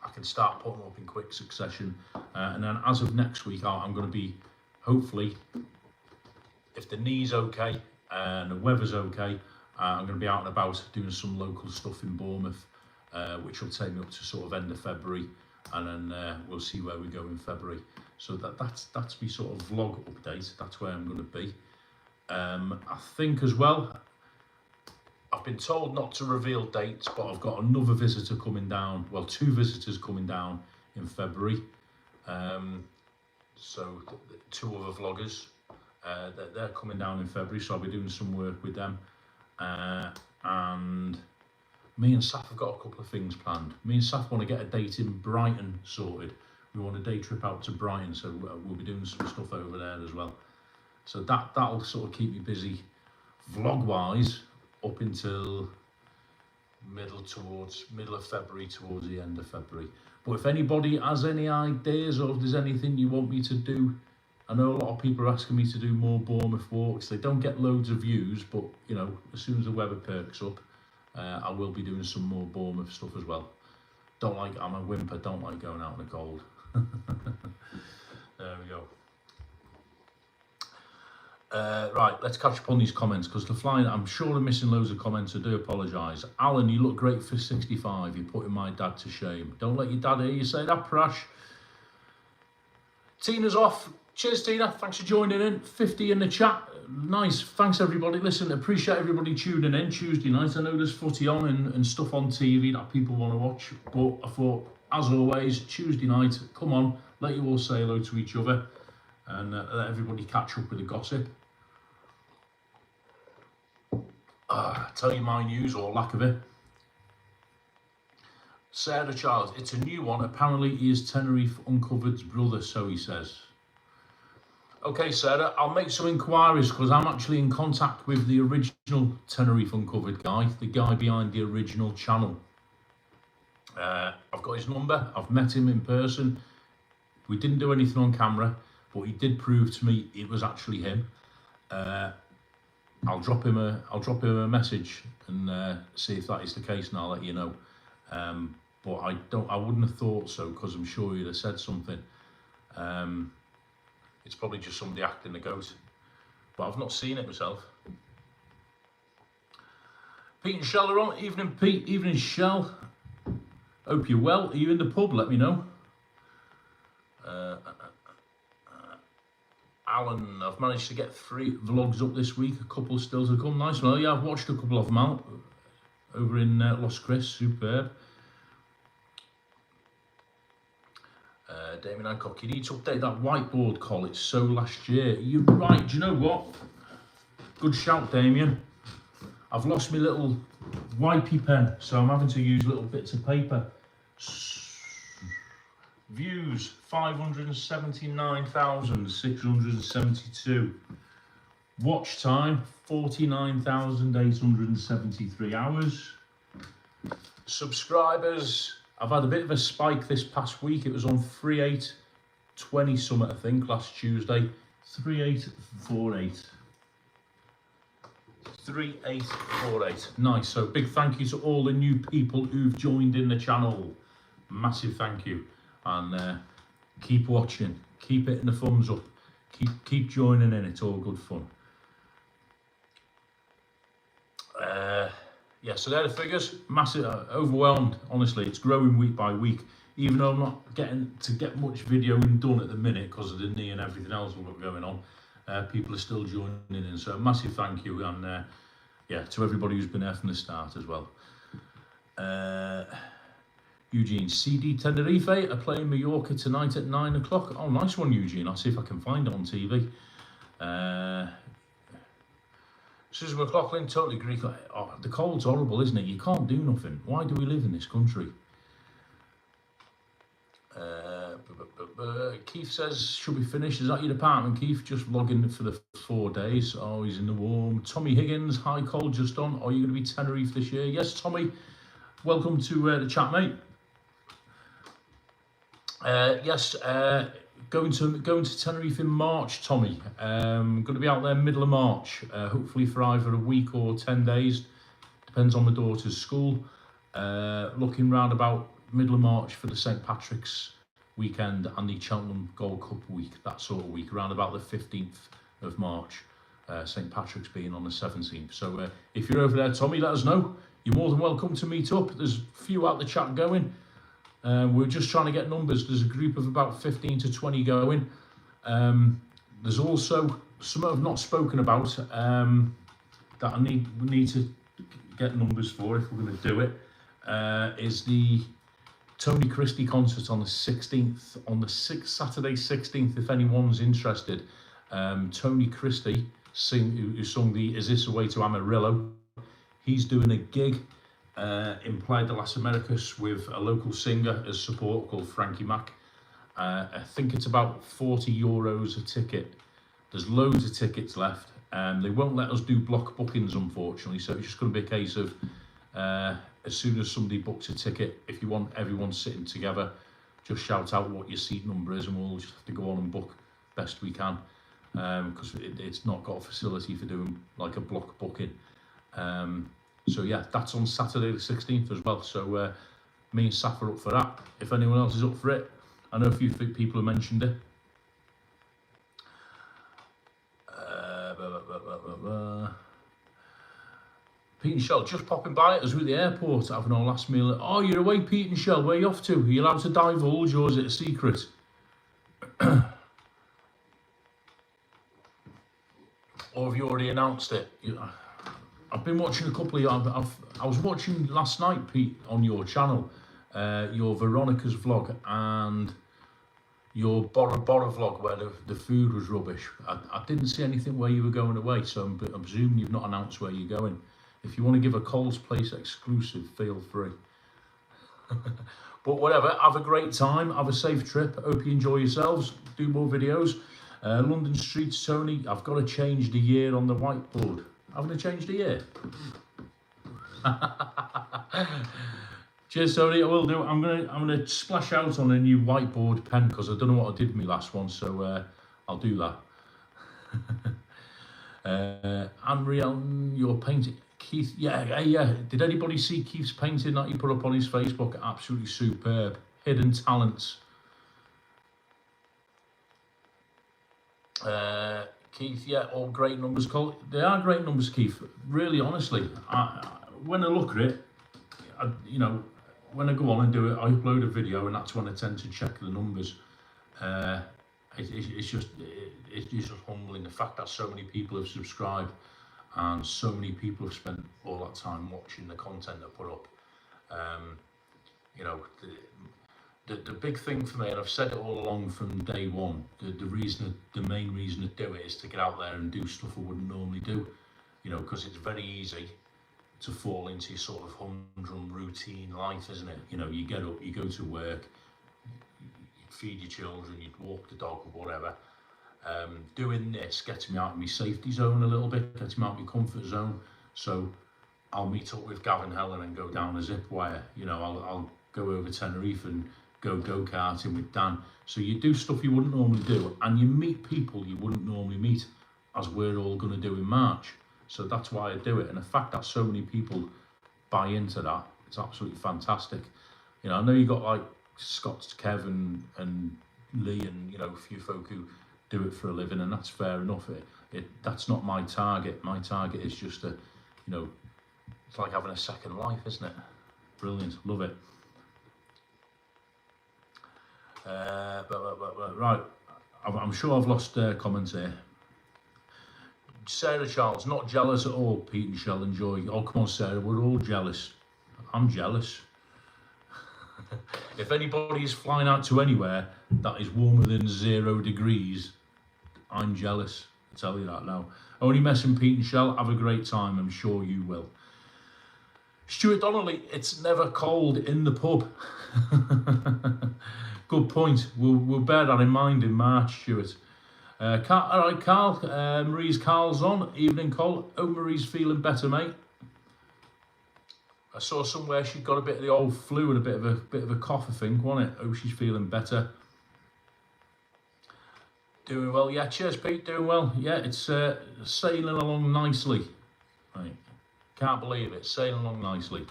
I can start putting them up in quick succession. And then as of next week, I'm going to be, hopefully, if the knee's okay and the weather's okay, I'm going to be out and about doing some local stuff in Bournemouth, which will take me up to sort of end of February, and then we'll see where we go in February. So that's my sort of vlog update. That's where I'm going to be. I think as well, I've been told not to reveal dates, but I've got another visitor coming down. Well, two visitors coming down in February. So two other vloggers, they're coming down in February, so I'll be doing some work with them. And me and Saf have got a couple of things planned. Me and Saf want to get a date in Brighton sorted. We want a day trip out to Brighton, so we'll be doing some stuff over there as well. So that'll sort of keep me busy vlog-wise up until middle of February, towards the end of February. But if anybody has any ideas, or if there's anything you want me to do, I know a lot of people are asking me to do more Bournemouth walks. They don't get loads of views, but you know, as soon as the weather perks up, I will be doing some more Bournemouth stuff as well. I'm a wimp, I don't like going out in the cold. There we go. Right, let's catch up on these comments, because the flying, I'm sure I'm missing loads of comments. I do apologise. Alan, you look great for 65. You're putting my dad to shame. Don't let your dad hear you say that, Prash. Tina's off. Cheers, Tina. Thanks for joining in. 50 in the chat. Nice. Thanks, everybody. Listen, appreciate everybody tuning in Tuesday night. I know there's footy on and stuff on TV that people want to watch, but I thought, as always, Tuesday night, come on, let you all say hello to each other and let everybody catch up with the gossip. Tell you my news, or lack of it. Sarah Charles, it's a new one. Apparently he is Tenerife Uncovered's brother, so he says. Okay, Sarah, I'll make some inquiries, because I'm actually in contact with the original Tenerife Uncovered guy, the guy behind the original channel. I've got his number. I've met him in person. We didn't do anything on camera, but he did prove to me it was actually him. I'll drop him a message and see if that is the case, and I'll let you know. But I wouldn't have thought so, because I'm sure he'd have said something. It's probably just somebody acting the goat, but I've not seen it myself. Pete and Shell are on. Evening, Pete. Evening, Shell. Hope you're well. Are you in the pub? Let me know. Alan, I've managed to get 3 vlogs up this week, a couple still to come. Nice one. Yeah, I've watched a couple of them out over in Los Cris, superb. Damien Hancock, you need to update that whiteboard, Col. It's so last year. You're right. Do you know what? Good shout, Damien. I've lost my little wipey pen, so I'm having to use little bits of paper. Views 579,672. Watch time 49,873 hours. Subscribers, I've had a bit of a spike this past week. It was on 3820 summit, I think, last Tuesday. 3848. 3848. Nice. So big thank you to all the new people who've joined in the channel. Massive thank you. And keep watching. Keep hitting the thumbs up. Keep joining in. It's all good fun. Yeah, so they're the figures. Massive, overwhelmed. Honestly, it's growing week by week. Even though I'm not getting to get much videoing done at the minute because of the knee and everything else we've got going on, people are still joining in. So massive thank you, and yeah, to everybody who's been there from the start as well. Eugene, CD Tenerife are playing Mallorca tonight at 9 o'clock. Oh, nice one, Eugene. I'll see if I can find it on TV. Susan McLaughlin, totally Greek. Oh, the cold's horrible, isn't it? You can't do nothing. Why do we live in this country? Keith says, should be finished. Is that your apartment, Keith? Just logging for the 4 days. Oh, he's in the warm. Tommy Higgins, hi, Cole, just on. Are you going to be Tenerife this year? Yes, Tommy. Welcome to the chat, mate. Yes, going to Tenerife in March, Tommy. Going to be out there middle of March, hopefully for either a week or 10 days. Depends on my daughter's school. Looking round about middle of March for the St. Patrick's weekend and the Cheltenham Gold Cup week, that sort of week, around about the 15th of March. St. Patrick's being on the 17th. So if you're over there, Tommy, let us know. You're more than welcome to meet up. There's a few out the chat going. We're just trying to get numbers. There's a group of about 15 to 20 going. There's also some I've not spoken about that we need to get numbers for if we're going to do it. Is the Tony Christie concert on the 16th, on the Saturday 16th, if anyone's interested. Tony Christie, who sung the Is This a Way to Amarillo, he's doing a gig in Playa de las Americas with a local singer as support called Frankie Mac. I think it's about €40 a ticket. There's loads of tickets left. They won't let us do block bookings, unfortunately, so it's just going to be a case of as soon as somebody books a ticket, if you want everyone sitting together, just shout out what your seat number is and we'll just have to go on and book best we can, because it's not got a facility for doing like a block booking. So yeah, that's on Saturday the 16th as well. So me and Saf are up for that. If anyone else is up for it, I know a few people have mentioned it. Pete and Shell just popping by us with the airport, having our last meal. Oh, you're away, Pete and Shell. Where are you off to? Are you allowed to divulge, or is it a secret? Or have you already announced it? I've been watching a couple of. I was watching last night, Pete, on your channel, your Veronica's vlog and your Bora Bora vlog where the food was rubbish. I didn't see anything where you were going away, so I'm presuming you've not announced where you're going. If you want to give a Cole's Place exclusive, feel free. But whatever, have a great time, have a safe trip. Hope you enjoy yourselves. Do more videos. London Streets, Tony. I've got to change the year on the whiteboard. Haven't I changed the year? Cheers, Tony. I will do. I'm gonna splash out on a new whiteboard pen because I don't know what I did with my last one, so I'll do that. Anne-Riel, your painting, Keith. Yeah. Did anybody see Keith's painting that he put up on his Facebook? Absolutely superb. Hidden talents. Keith, yeah, all great numbers. They are great numbers, Keith. Really, honestly, when I look at it, when I go on and do it, I upload a video, and that's when I tend to check the numbers. it's just humbling the fact that so many people have subscribed and so many people have spent all that time watching the content I put up. You know, the big thing for me, and I've said it all along from day one, the main reason to do it is to get out there and do stuff I wouldn't normally do. You know, because it's very easy to fall into your sort of humdrum routine life, isn't it? You know, you get up, you go to work, you feed your children, you walk the dog or whatever. Doing this gets me out of my safety zone a little bit, gets me out of my comfort zone. So I'll meet up with Gavin Helen and go down a zip wire. You know, I'll go over Tenerife and go karting with Dan. So you do stuff you wouldn't normally do, and you meet people you wouldn't normally meet, as we're all going to do in March. So that's why I do it. And the fact that so many people buy into that, it's absolutely fantastic. You know, I know you got like Scott, Kevin and Lee and, you know, a few folk who do it for a living, and that's fair enough. That's not my target. My target is just you know, it's like having a second life, isn't it? Brilliant, love it. Right, I'm sure I've lost comments here. Sarah Charles, not jealous at all. Pete and Shell enjoy. Oh, come on, Sarah, we're all jealous. I'm jealous. If anybody is flying out to anywhere that is warmer than 0 degrees, I'm jealous. I tell you that now. Only messing, Pete and Shell. Have a great time. I'm sure you will. Stuart Donnelly, it's never cold in the pub. Good point. We'll bear that in mind in March, Stuart. All right, Carl. Carl's on. Evening, Cole. Hope Marie's feeling better, mate. I saw somewhere she got a bit of the old flu and a bit of a cough, I think, wasn't it? Hope she's feeling better. Doing well, yeah. Cheers, Pete. Doing well. Yeah, it's sailing along nicely. Right. Can't believe it. Sailing along nicely.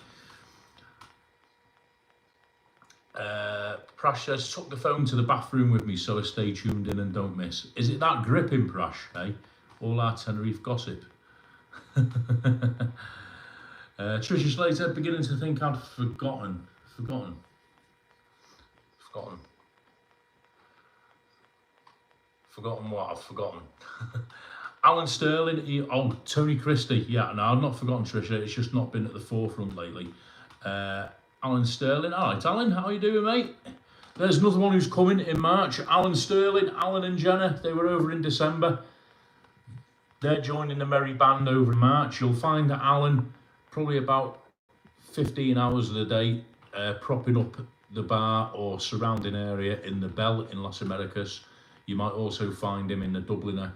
Prash says, took the phone to the bathroom with me, so I stay tuned in and don't miss. Is it that gripping, Prash, eh? All our Tenerife gossip. Tricia Slater, beginning to think I'd forgotten. Forgotten what? I've forgotten. Alan Sterling, Tony Christie. Yeah, no, I've not forgotten Tricia. It's just not been at the forefront lately. Alan Sterling. All right, Alan, how are you doing, mate? There's another one who's coming in March. Alan Sterling, Alan and Jenna. They were over in December. They're joining the Merry Band over in March. You'll find Alan probably about 15 hours of the day propping up the bar or surrounding area in the Bell in Las Americas. You might also find him in the Dubliner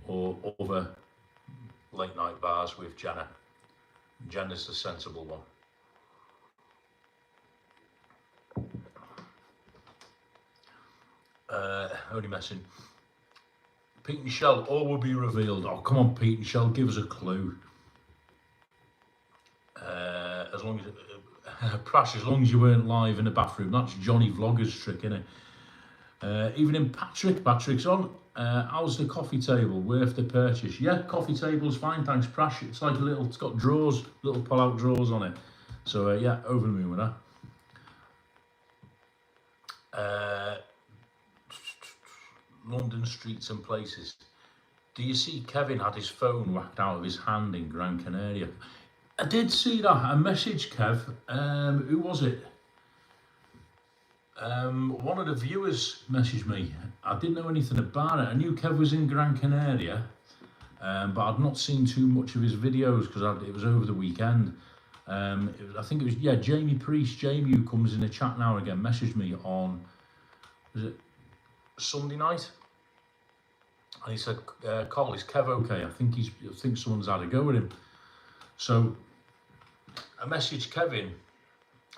or other late night bars with Jenna. Jenna's the sensible one. Only messing. Pete and Shell, all will be revealed. Oh, come on, Pete and Shell, give us a clue. As long as Prash, as long as you weren't live in the bathroom. That's Johnny Vlogger's trick, isn't it? Evening, Patrick's on. How's the coffee table? Worth the purchase? Yeah, coffee table's fine, thanks, Prash. It's like it's got drawers, little pull-out drawers on it. So yeah, over the moon with that. London streets and places. Do you see Kevin had his phone whacked out of his hand in Gran Canaria? I did see that. I messaged Kev. Who was it? One of the viewers messaged me. I didn't know anything about it. I knew Kev was in Gran Canaria, but I'd not seen too much of his videos because it was over the weekend. I think it was, yeah, Jamie Priest, Jamie, who comes in the chat now again, messaged me on, was it Sunday night? And he said, Cole, is Kev okay? I think someone's had a go with him. So I messaged Kevin,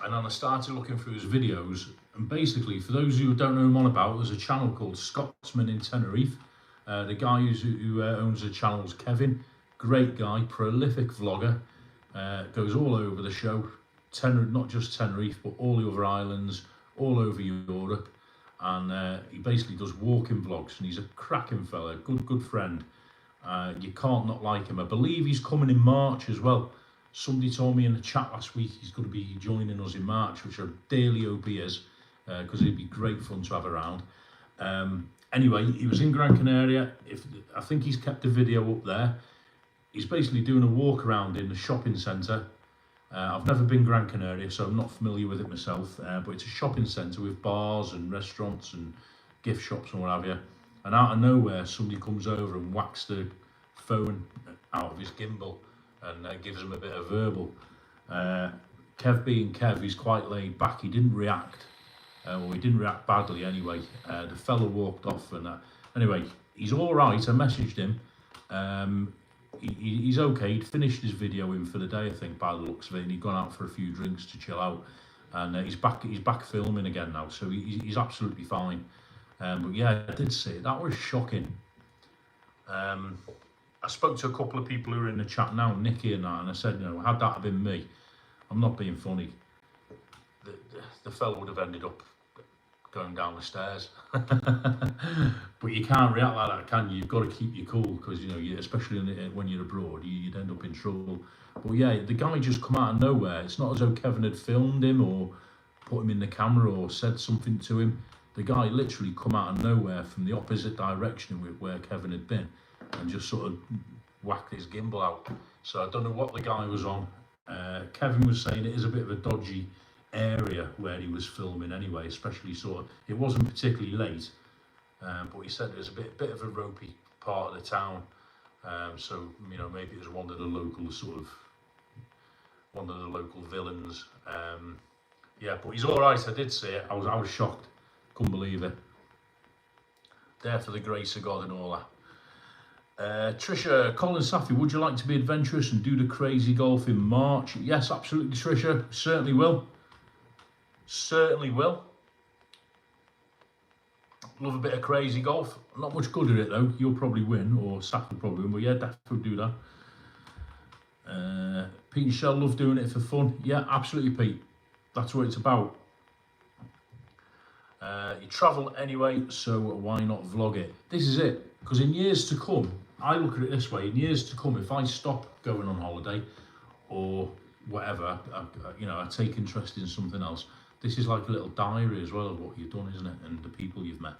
and then I started looking through his videos. And basically, for those who don't know him on about, there's a channel called Scotsman in Tenerife. The guy who owns the channel is Kevin. Great guy, prolific vlogger. Goes all over the show. Not just Tenerife, but all the other islands, all over Europe. And he basically does walking vlogs. And he's a cracking fella, good friend. You can't not like him. I believe he's coming in March as well. Somebody told me in the chat last week he's going to be joining us in March, which I dearly hope he is, because it'd be great fun to have around. Anyway, he was in Gran Canaria. I think he's kept the video up there. He's basically doing a walk around in the shopping centre. I've never been Gran Canaria, so I'm not familiar with it myself, but it's a shopping centre with bars and restaurants and gift shops and what have you. And out of nowhere, somebody comes over and whacks the phone out of his gimbal and gives him a bit of verbal. Kev being Kev, he's quite laid back. He didn't react. Well, he didn't react badly anyway. The fella walked off and anyway, he's all right. I messaged him. He's okay. He'd finished his video in for the day, I think, by the looks of it, and he'd gone out for a few drinks to chill out. And he's back filming again now, so he's absolutely fine. But yeah, I did see it. That was shocking. I spoke to a couple of people who are in the chat now, Nicky and that, and I said, you know, had that have been me, I'm not being funny, the fella would have ended up going down the stairs. But you can't react like that, can you? You've got to keep your cool, because you know, especially when you're abroad, you'd end up in trouble. But yeah, the guy just come out of nowhere. It's not as though Kevin had filmed him or put him in the camera or said something to him. The guy literally come out of nowhere from the opposite direction where Kevin had been and just sort of whacked his gimbal out. So I don't know what the guy was on. Kevin was saying it is a bit of a dodgy area where he was filming anyway, especially sort of, it wasn't particularly late, but he said it was a bit of a ropey part of the town, so you know, maybe it was one of the local villains. Yeah, but he's all right. I did see it. I was shocked, couldn't believe it. There for the grace of God and all that. Trisha, Colin Saffy, would you like to be adventurous and do the crazy golf in March? Yes, absolutely, Trisha, certainly will. Certainly will. Love a bit of crazy golf. Not much good at it though. You'll probably win, or Saf will probably win, but yeah, definitely do that. Pete and Shell love doing it for fun. Yeah, absolutely, Pete. That's what it's about. You travel anyway, so why not vlog it? This is it, because in years to come, I look at it this way, in years to come, if I stop going on holiday or whatever, I take interest in something else, this is like a little diary as well of what you've done, isn't it, and the people you've met.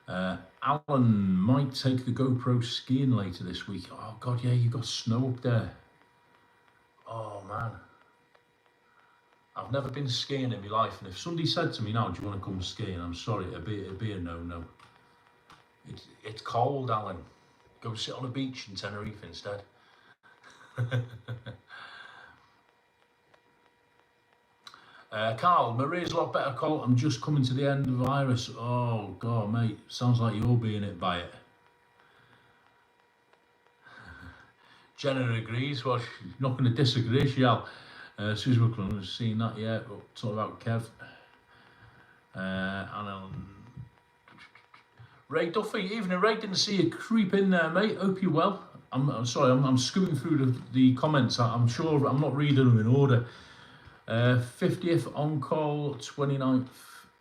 Alan might take the GoPro skiing later this week. Oh God, yeah, you've got snow up there. Oh man. I've never been skiing in my life, and if somebody said to me now, do you want to come skiing? I'm sorry, it'd be a no-no. It's cold, Alan. Go sit on a beach in Tenerife instead. Carl, Maria's a lot better, Carl. I'm just coming to the end of the virus. Oh God, mate, sounds like you're being hit by it. Jenna agrees. Well, she's not going to disagree, shall. Susan McClellan has seen that yet. We'll talk about Kev. Ray Duffy, evening Ray, didn't see you creep in there, mate. Hope you're well. I'm sorry, I'm skimming through the comments. I'm sure I'm not reading them in order. 50th on call, 29th,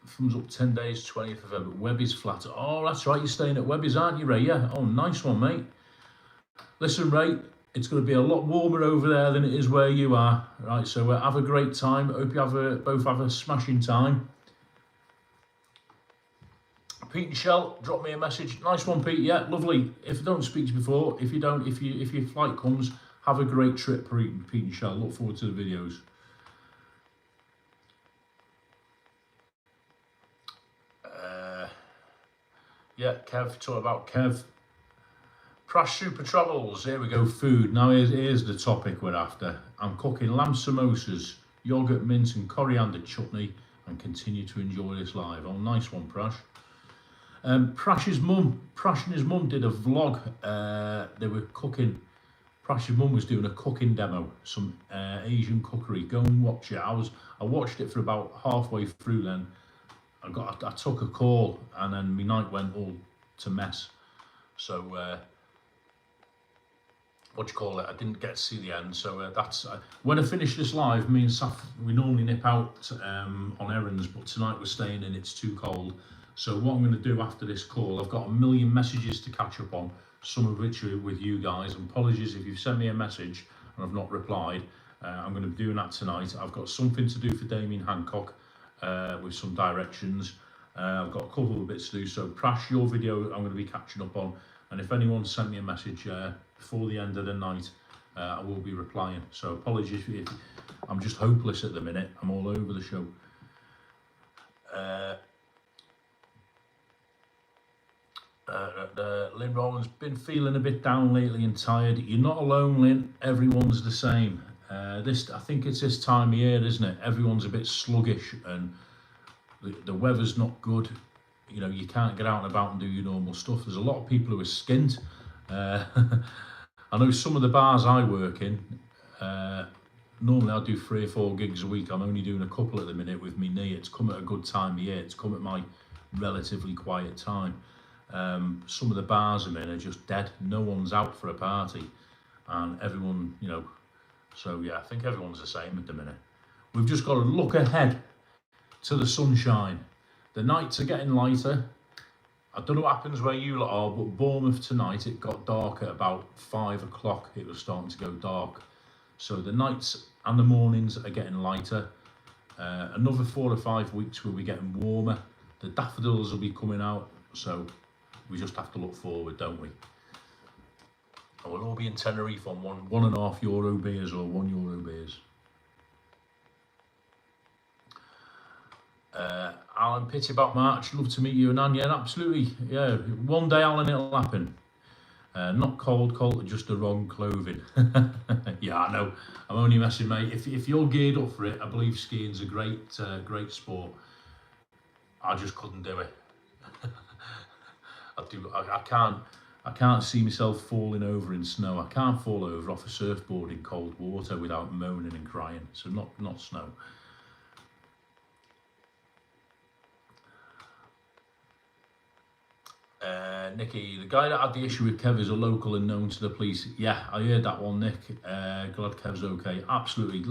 thumbs up 10 days, 20th of February. Webby's flat. Oh, that's right, you're staying at Webby's, aren't you, Ray? Yeah. Oh, nice one, mate. Listen, Ray, it's going to be a lot warmer over there than it is where you are. Right, so have a great time. Hope you both have a smashing time. Pete and Shell, drop me a message. Nice one, Pete. Yeah, lovely. If I don't speak to you before, if your flight comes, have a great trip, Pete and Shell. Look forward to the videos. Yeah, Kev, talk about Kev. Prash Super Travels, here we go, food. Now here's the topic we're after. I'm cooking lamb samosas, yoghurt mince and coriander chutney, and continue to enjoy this live. Oh, nice one, Prash. Prash and his mum did a vlog. They were cooking. Prash's mum was doing a cooking demo, some Asian cookery. Go and watch it. I watched it for about halfway through. Then I took a call, and then my night went all to mess. So what do you call it? I didn't get to see the end. So that's when I finish this live. Me and Saf, we normally nip out on errands, but tonight we're staying in. It's too cold. So what I'm going to do after this call, I've got a million messages to catch up on, some of which are with you guys. And apologies if you've sent me a message and I've not replied. I'm going to be doing that tonight. I've got something to do for Damien Hancock with some directions. I've got a couple of bits to do, so Prash, your video I'm going to be catching up on, and if anyone sent me a message before the end of the night, I will be replying. So apologies if I'm just hopeless at the minute. I'm all over the show. Lynn Rowland's been feeling a bit down lately and tired. You're not alone, Lynn. Everyone's the same. I think it's this time of year, isn't it? Everyone's a bit sluggish and the weather's not good. You know, you can't get out and about and do your normal stuff. There's a lot of people who are skint. I know some of the bars I work in, normally I do 3 or 4 gigs a week. I'm only doing a couple at the minute with me knee. It's come at a good time of year. It's come at my relatively quiet time. Some of the bars I'm in are just dead. No one's out for a party, and everyone, you know, so yeah, I think everyone's the same at the minute. We've just got to look ahead to the sunshine. The nights are getting lighter. I don't know what happens where you lot are, but Bournemouth tonight, it got dark at about 5 o'clock. It was starting to go dark. So the nights and the mornings are getting lighter. Another 4 or 5 weeks we'll be getting warmer. The daffodils will be coming out. So we just have to look forward, don't we? And we'll all be in Tenerife on €1.5 beers or €1 beers. Alan, pity about March. Love to meet you and Anne. Yeah, absolutely. Yeah, one day, Alan, it'll happen. Not cold, just the wrong clothing. Yeah, I know. I'm only messing, mate. If you're geared up for it, I believe skiing's a great sport. I just couldn't do it. I can't see myself falling over in snow. I can't fall over off a surfboard in cold water without moaning and crying. So not snow. Nicky, the guy that had the issue with Kev is a local and known to the police. Yeah, I heard that one, Nick. Glad Kev's okay. Absolutely.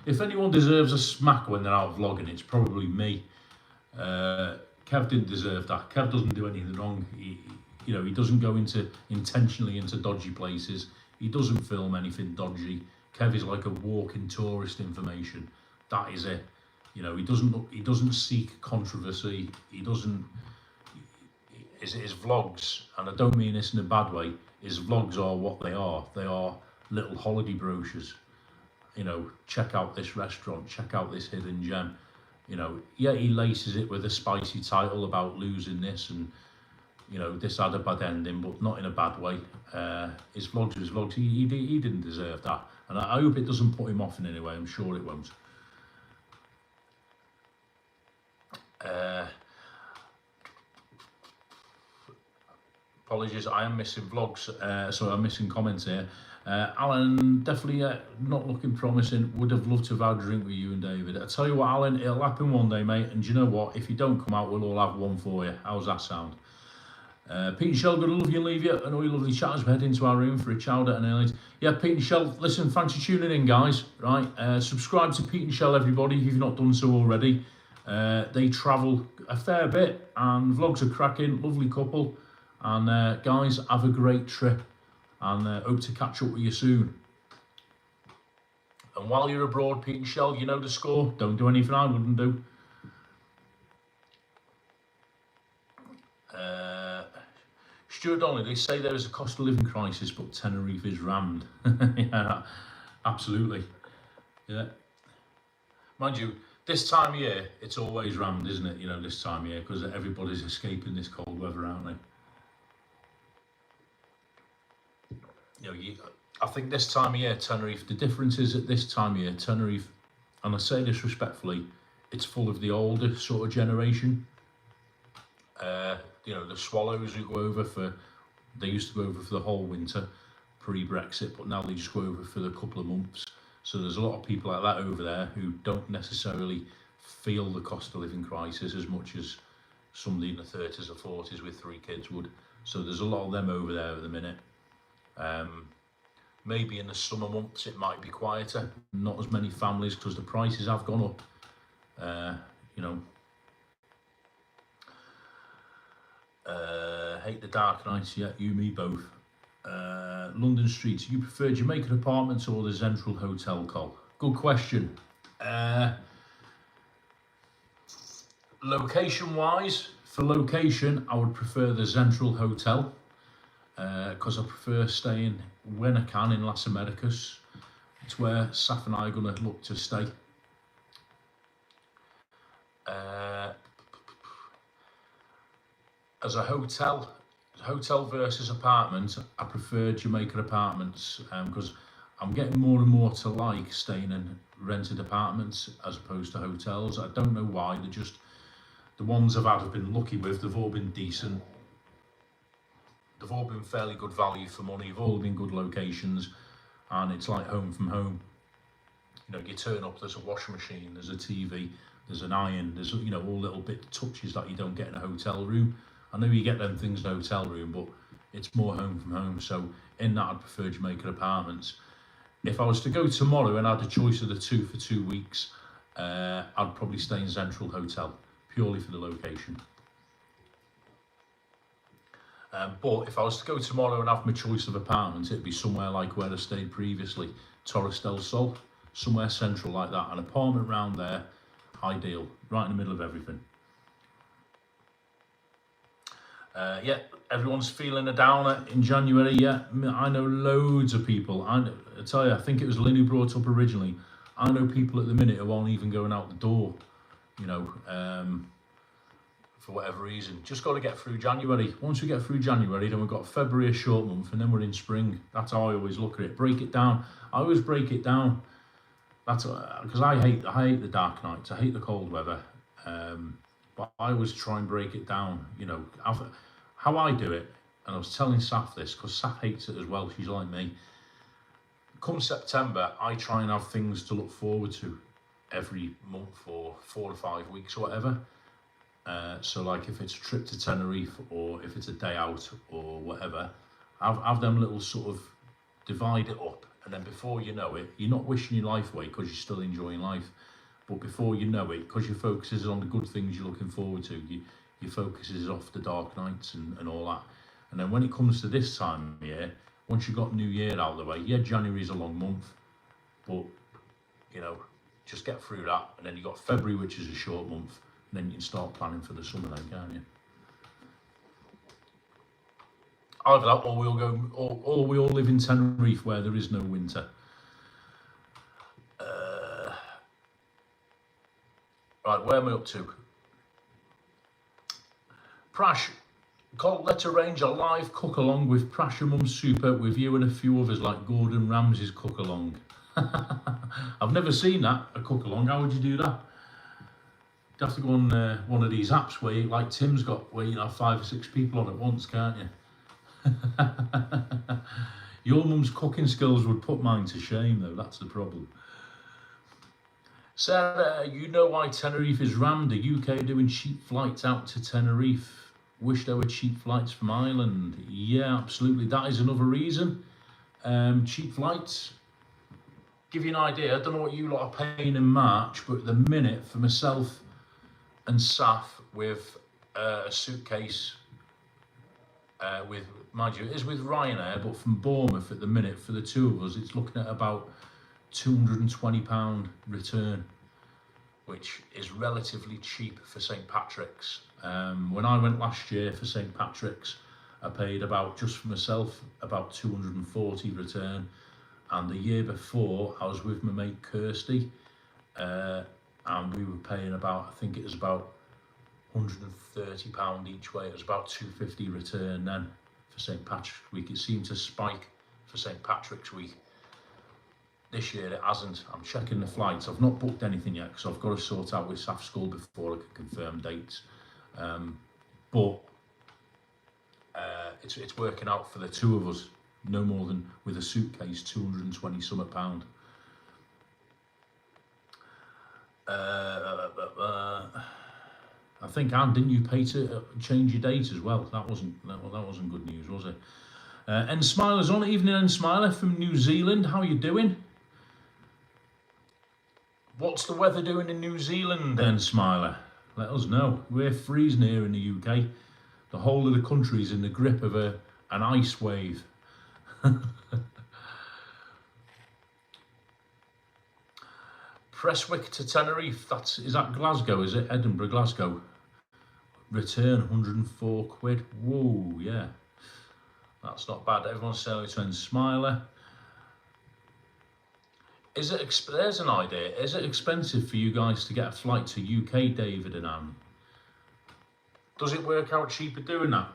If anyone deserves a smack when they're out vlogging, it's probably me. Kev didn't deserve that. Kev doesn't do anything wrong. He doesn't go intentionally into dodgy places. He doesn't film anything dodgy. Kev is like a walking tourist information. That is it. You know, he doesn't seek controversy. He doesn't. His vlogs, and I don't mean this in a bad way, his vlogs are what they are. They are little holiday brochures. You know, check out this restaurant, check out this hidden gem. You know, yeah, he laces it with a spicy title about losing this and, you know, this had a bad ending, but not in a bad way. His vlogs are his vlogs. He didn't deserve that. And I hope it doesn't put him off in any way. I'm sure it won't. Apologies, I am missing vlogs, so I'm missing comments here. Alan, definitely not looking promising. Would have loved to have had a drink with you and David. I tell you what, Alan, it'll happen one day, mate. And do you know what? If you don't come out, we'll all have one for you. How's that sound? Pete and Shell, gonna love you and leave you. And all you lovely chatters, we head into our room for a chowder and airlines. Yeah, Pete and Shell, listen, thanks for tuning in, guys. Right, subscribe to Pete and Shell, everybody, if you've not done so already. They travel a fair bit, and vlogs are cracking. Lovely couple. And guys, have a great trip, and hope to catch up with you soon. And while you're abroad, Pete and Shell, you know the score. Don't do anything I wouldn't do. Stuart Donnelly, they say there is a cost of living crisis, but Tenerife is rammed. Yeah, absolutely. Yeah. Mind you, this time of year, it's always rammed, isn't it? You know, this time of year, because everybody's escaping this cold weather, aren't they? You know, I think this time of year, Tenerife, the difference is at this time of year, Tenerife, and I say this respectfully, it's full of the older sort of generation. You know, the swallows who go over they used to go over for the whole winter pre-Brexit, but now they just go over for the couple of months. So there's a lot of people like that over there who don't necessarily feel the cost of living crisis as much as somebody in the 30s or 40s with 3 kids would. So there's a lot of them over there at the minute. Maybe in the summer months it might be quieter, not as many families because the prices have gone up. You know, hate the dark nights. Yeah, you, me both. London streets, you prefer Jamaican apartments or the Central Hotel, Col? Good question. Location wise, for location, I would prefer the Central Hotel because I prefer staying when I can in Las Americas. It's where Saf and I are going to look to stay. As a hotel versus apartment, I prefer Jamaican apartments because I'm getting more and more to like staying in rented apartments as opposed to hotels. I don't know why, they're just, the ones I've had have been lucky with, they've all been decent. They've all been fairly good value for money, they've all been good locations, and it's like home from home. You know, you turn up, there's a washing machine, there's a TV, there's an iron, there's, you know, all little bit touches that you don't get in a hotel room. I know you get them things in a hotel room, but it's more home from home. So in that, I'd prefer Jamaican apartments. If I was to go tomorrow and I had a choice of the two for 2 weeks, I'd probably stay in Central Hotel, purely for the location. But if I was to go tomorrow and have my choice of apartments, it'd be somewhere like where I stayed previously, Torres del Sol, somewhere central like that. An apartment round there, ideal, right in the middle of everything. Yeah, everyone's feeling a downer in January. Yeah, I know loads of people. I tell you, I think it was Lynn who brought up originally. I know people at the minute who aren't even going out the door, you know, for whatever reason. Just got to get through January. Once we get through January, then we've got February, a short month, and then we're in spring. That's how I always look at it. Break it down. I always break it down. That's because I hate the dark nights. I hate the cold weather. But I always try and break it down. You know, how I do it, and I was telling Saf this because Saf hates it as well. She's like me. Come September, I try and have things to look forward to every month or 4 to 5 weeks or whatever. So like if it's a trip to Tenerife or if it's a day out or whatever, have them little sort of divide it up, and then before you know it, you're not wishing your life away because you're still enjoying life, but before you know it, because your focus is on the good things you're looking forward to, your focus is off the dark nights and all that. And then when it comes to this time of year, once you've got New Year out of the way, yeah, January is a long month, but you know, just get through that, and then you've got February, which is a short month, and then you can start planning for the summer then, can't you? Either that, or we all live in Tenerife where there is no winter. Right, where am I up to? Prash, let's arrange a live cook along with Prash and Mum Super with you and a few others like Gordon Ramsay's cook along. I've never seen that, a cook along. How would you do that? You'd have to go on one of these apps where, like Tim's got, where you have 5 or 6 people on at once, can't you? Your mum's cooking skills would put mine to shame, though. That's the problem. Sarah, you know why Tenerife is rammed? The UK doing cheap flights out to Tenerife. Wish there were cheap flights from Ireland. Yeah, absolutely. That is another reason. Cheap flights. Give you an idea. I don't know what you lot are paying in March, but at the minute for myself and Saf with a suitcase with, mind you, it is with Ryanair, but from Bournemouth at the minute for the two of us, it's looking at about £220 return, which is relatively cheap for St. Patrick's. When I went last year for St. Patrick's, I paid about, just for myself, about 240 return. And the year before, I was with my mate Kirsty, and we were paying about, I think it was about £130 each way. It was about 250 return then for St. Patrick's Week. It seemed to spike for St. Patrick's Week. This year it hasn't. I'm checking the flights. I've not booked anything yet because I've got to sort out with Saf School before I can confirm dates. But it's working out for the two of us, no more than with a suitcase, 220 something pound. I think, Anne, didn't you pay to change your date as well? That wasn't good news, was it? And Smiler's on. Evening, and Smiler from New Zealand. How are you doing? What's the weather doing in New Zealand then, Smiler? Let us know. We're freezing here in the UK. The whole of the country's in the grip of an ice wave. Prestwick to Tenerife. Is that Glasgow? Is it Edinburgh, Glasgow? Return 104 quid. Whoa, yeah. That's not bad. Everyone's selling to Smiler. There's an idea. Is it expensive for you guys to get a flight to UK, David and Anne? Does it work out cheaper doing that?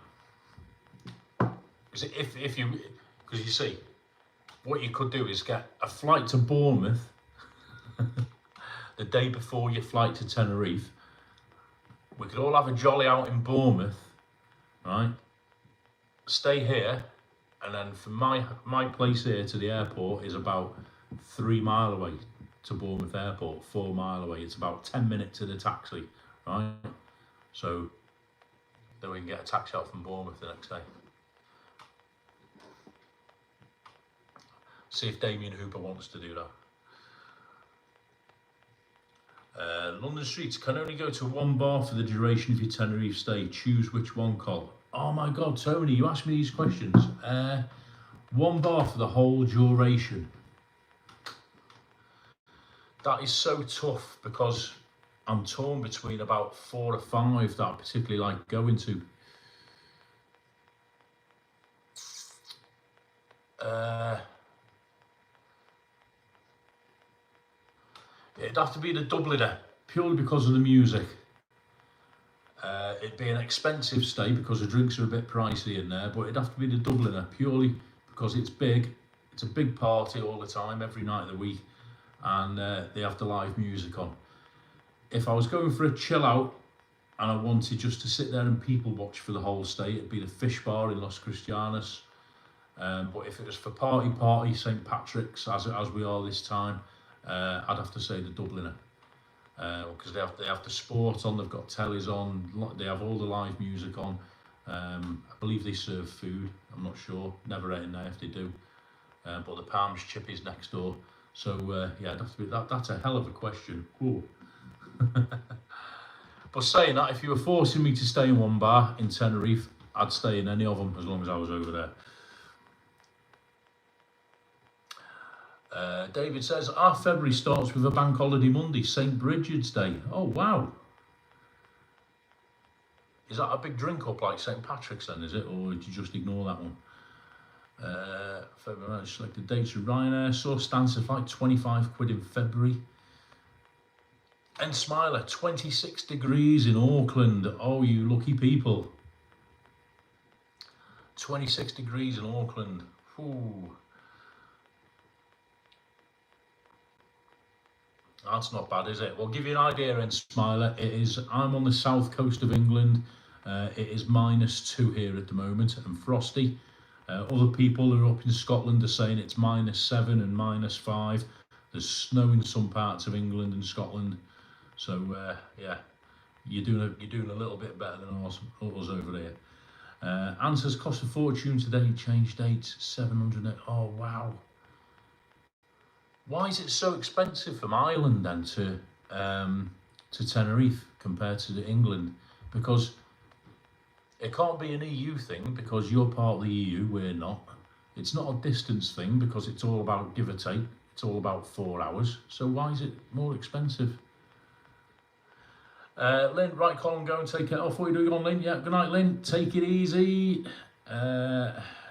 Is it if you, because you see, what you could do is get a flight to Bournemouth the day before your flight to Tenerife. We could all have a jolly out in Bournemouth, right? Stay here, and then from my place here to the airport is about 3 mile away to Bournemouth Airport, 4 mile away. It's about 10 minutes to the taxi, right? So then we can get a taxi out from Bournemouth the next day. See if Damien Hooper wants to do that. London streets can only go to one bar for the duration of your Tenerife stay. Choose which one, Col. Oh my God, Tony, you asked me these questions. One bar for the whole duration. That is so tough because I'm torn between about 4 or 5 that I particularly like going to. It'd have to be the Dubliner, purely because of the music. It'd be an expensive stay because the drinks are a bit pricey in there, but it'd have to be the Dubliner, purely because it's big. It's a big party all the time, every night of the week, and they have the live music on. If I was going for a chill out and I wanted just to sit there and people watch for the whole stay, it'd be the Fish Bar in Los Cristianos. But if it was for party, St Patrick's, as we are this time, I'd have to say the Dubliner, because they have the sport on, they've got tellies on, they have all the live music on. I believe they serve food. I'm not sure. Never ate in there if they do. But the Palms Chippies next door. So yeah, it'd have to be that. That's a hell of a question. Cool. But saying that, if you were forcing me to stay in one bar in Tenerife, I'd stay in any of them as long as I was over there. David says, our February starts with a bank holiday Monday, St Bridget's Day. Oh, wow. Is that a big drink up like St Patrick's then, is it? Or did you just ignore that one? February, selected dates with Ryanair. Saw Stansted flight, 25 quid in February. And Smiler, 26 degrees in Auckland. Oh, you lucky people. 26 degrees in Auckland. Ooh. That's not bad, is it? Well, give you an idea, then, Smiler. I'm on the south coast of England. It is -2 here at the moment and frosty. Other people who are up in Scotland are saying it's -7 and -5. There's snow in some parts of England and Scotland. So yeah, you're doing a little bit better than us over there. Answers cost a fortune today. Change dates 700. Oh wow. Why is it so expensive from Ireland then to Tenerife compared to England? Because it can't be an EU thing because you're part of the EU, we're not. It's not a distance thing because it's all about give or take. It's all about 4 hours. So why is it more expensive? Lynn, right, Colin, go and take it off. What are you doing on, Lynn? Yeah, good night, Lynn. Take it easy.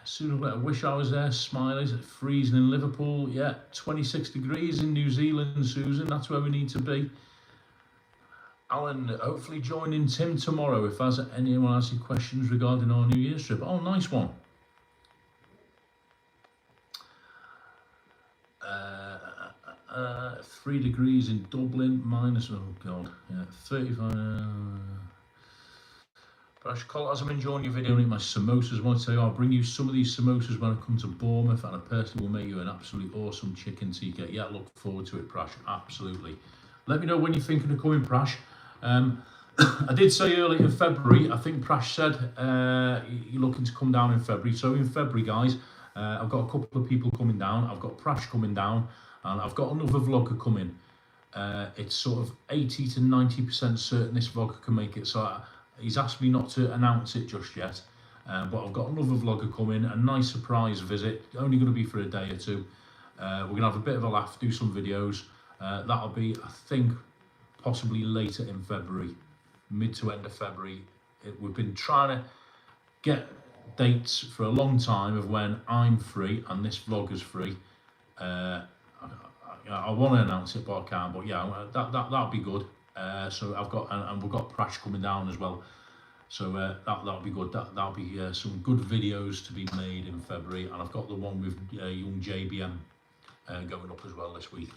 Soon I wish I was there. Smileys, freezing in Liverpool. Yeah, 26 degrees in New Zealand, Susan. That's where we need to be. Alan, hopefully joining Tim tomorrow if anyone has any questions regarding our New Year's trip. Oh, nice one. 3 degrees in Dublin, oh God, yeah, 35. As I'm enjoying your video and eating my samosas, I want to tell you I'll bring you some of these samosas when I come to Bournemouth, and I personally will make you an absolutely awesome chicken tikka. Yeah, look forward to it, Prash, absolutely. Let me know when you're thinking of coming, Prash. I did say earlier in February, I think Prash said you're looking to come down in February. So in February, guys, I've got a couple of people coming down. I've got Prash coming down, and I've got another vlogger coming. It's sort of 80 to 90% certain this vlogger can make it. So he's asked me not to announce it just yet. But I've got another vlogger coming, a nice surprise visit, only going to be for a day or two. We're going to have a bit of a laugh, do some videos. That'll be, I think, possibly later in February, mid to end of February we've been trying to get dates for a long time of when I'm free and this vlog is free. I want to announce it, but I can't. But yeah, that'll be good. So I've got, and we've got Prash coming down as well. So that'll be good. That'll be some good videos to be made in February, and I've got the one with young JBM going up as well this week.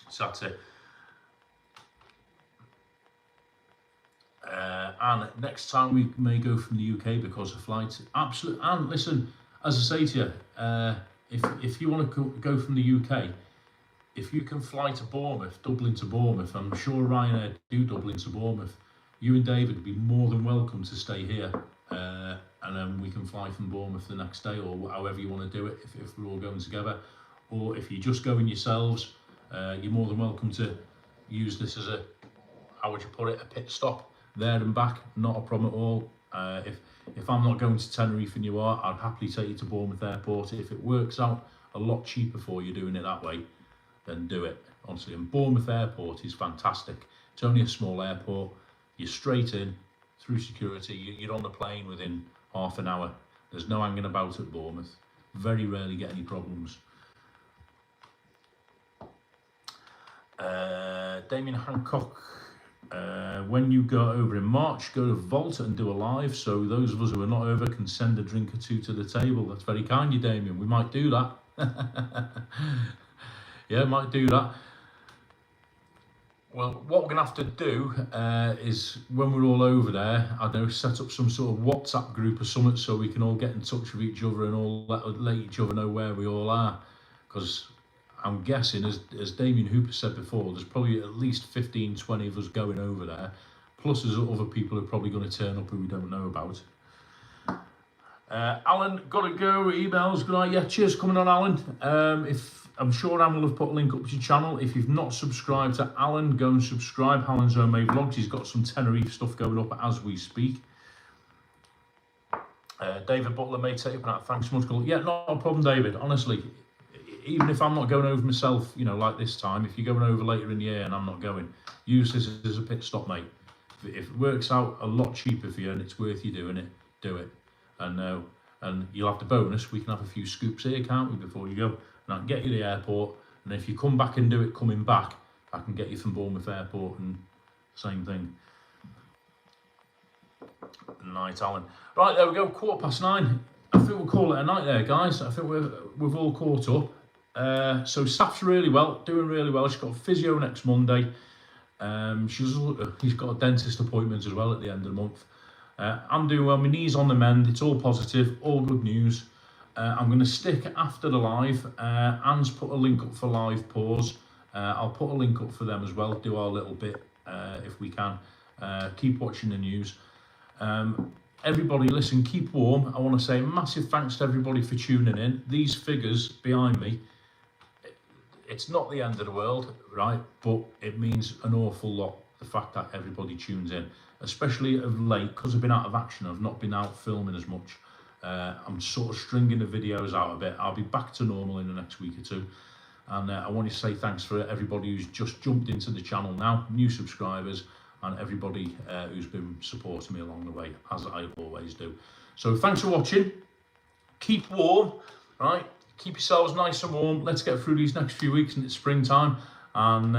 So that's it. And next time we may go from the UK because of flights. Absolutely. And listen, as I say to you, if you want to go from the UK, if you can fly to Bournemouth, Dublin to Bournemouth, I'm sure Ryanair do Dublin to Bournemouth, you and David would be more than welcome to stay here, and then we can fly from Bournemouth the next day, or however you want to do it, if we're all going together. Or if you're just going yourselves, you're more than welcome to use this as a, how would you put it, a pit stop there and back. Not a problem at all. If I'm not going to Tenerife and you are, I'd happily take you to Bournemouth Airport. If it works out a lot cheaper for you doing it that way, then do it, honestly. And Bournemouth Airport is fantastic. It's only a small airport. You're straight in, through security. You're on the plane within half an hour. There's no hanging about at Bournemouth. Very rarely get any problems. Damien Hancock, when you go over in March, go to Vault and do a live, so those of us who are not over can send a drink or two to the table. That's very kind of you, Damien. We might do that. Yeah, might do that. Well, what we're going to have to do is, when we're all over there, I don't know, set up some sort of WhatsApp group or something so we can all get in touch with each other and all let each other know where we all are. Because I'm guessing, as Damien Hooper said before, there's probably at least 15, 20 of us going over there. Plus there's other people who are probably going to turn up who we don't know about. Alan, got to go. Emails, good night. Yeah, cheers coming on, Alan. I'm sure Alan will have put a link up to your channel. If you've not subscribed to Alan, go and subscribe. Alan's Homemade Vlogs. He's got some Tenerife stuff going up as we speak. David Butler may take up that. Thanks so much. Yeah, not a problem, David. Honestly, even if I'm not going over myself, you know, like this time, if you're going over later in the year and I'm not going, use this as a pit stop, mate. If it works out a lot cheaper for you and it's worth you doing it, do it. And you'll have the bonus. We can have a few scoops here, can't we, before you go? And I can get you to the airport, and if you come back and do it coming back, I can get you from Bournemouth Airport, and same thing. Night, Alan. Right, there we go, 9:15. I think we'll call it a night there, guys. I think we've all caught up. So Saf's really well, doing really well. She's got physio next Monday. He's got a dentist appointment as well at the end of the month. I'm doing well, my knee's on the mend, it's all positive, all good news. I'm going to stick after the live. Anne's put a link up for live pause. I'll put a link up for them as well, do our little bit if we can. Keep watching the news. Everybody, listen, keep warm. I want to say massive thanks to everybody for tuning in. These figures behind me, it's not the end of the world, right? But it means an awful lot, the fact that everybody tunes in, especially of late, because I've been out of action. I've not been out filming as much. I'm sort of stringing the videos out a bit. I'll be back to normal in the next week or two. And I want to say thanks for everybody who's just jumped into the channel now, new subscribers, and everybody who's been supporting me along the way, as I always do. So thanks for watching. Keep warm, right? Keep yourselves nice and warm. Let's get through these next few weeks and it's springtime. And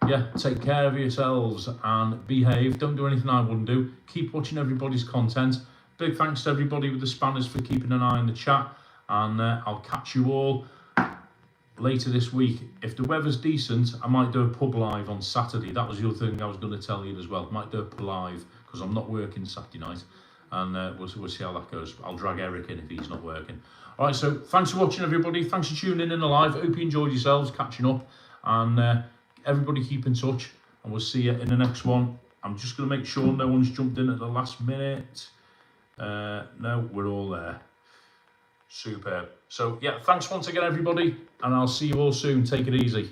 yeah, take care of yourselves and behave. Don't do anything I wouldn't do. Keep watching everybody's content. Big thanks to everybody with the spanners for keeping an eye on the chat. And I'll catch you all later this week. If the weather's decent, I might do a pub live on Saturday. That was the other thing I was going to tell you as well. Might do a pub live because I'm not working Saturday night. And we'll see how that goes. I'll drag Eric in if he's not working. All right, so thanks for watching, everybody. Thanks for tuning in the live. I hope you enjoyed yourselves, catching up. And everybody keep in touch. And we'll see you in the next one. I'm just going to make sure no one's jumped in at the last minute. No, we're all there. Superb. So, yeah, thanks once again, everybody. And I'll see you all soon. Take it easy.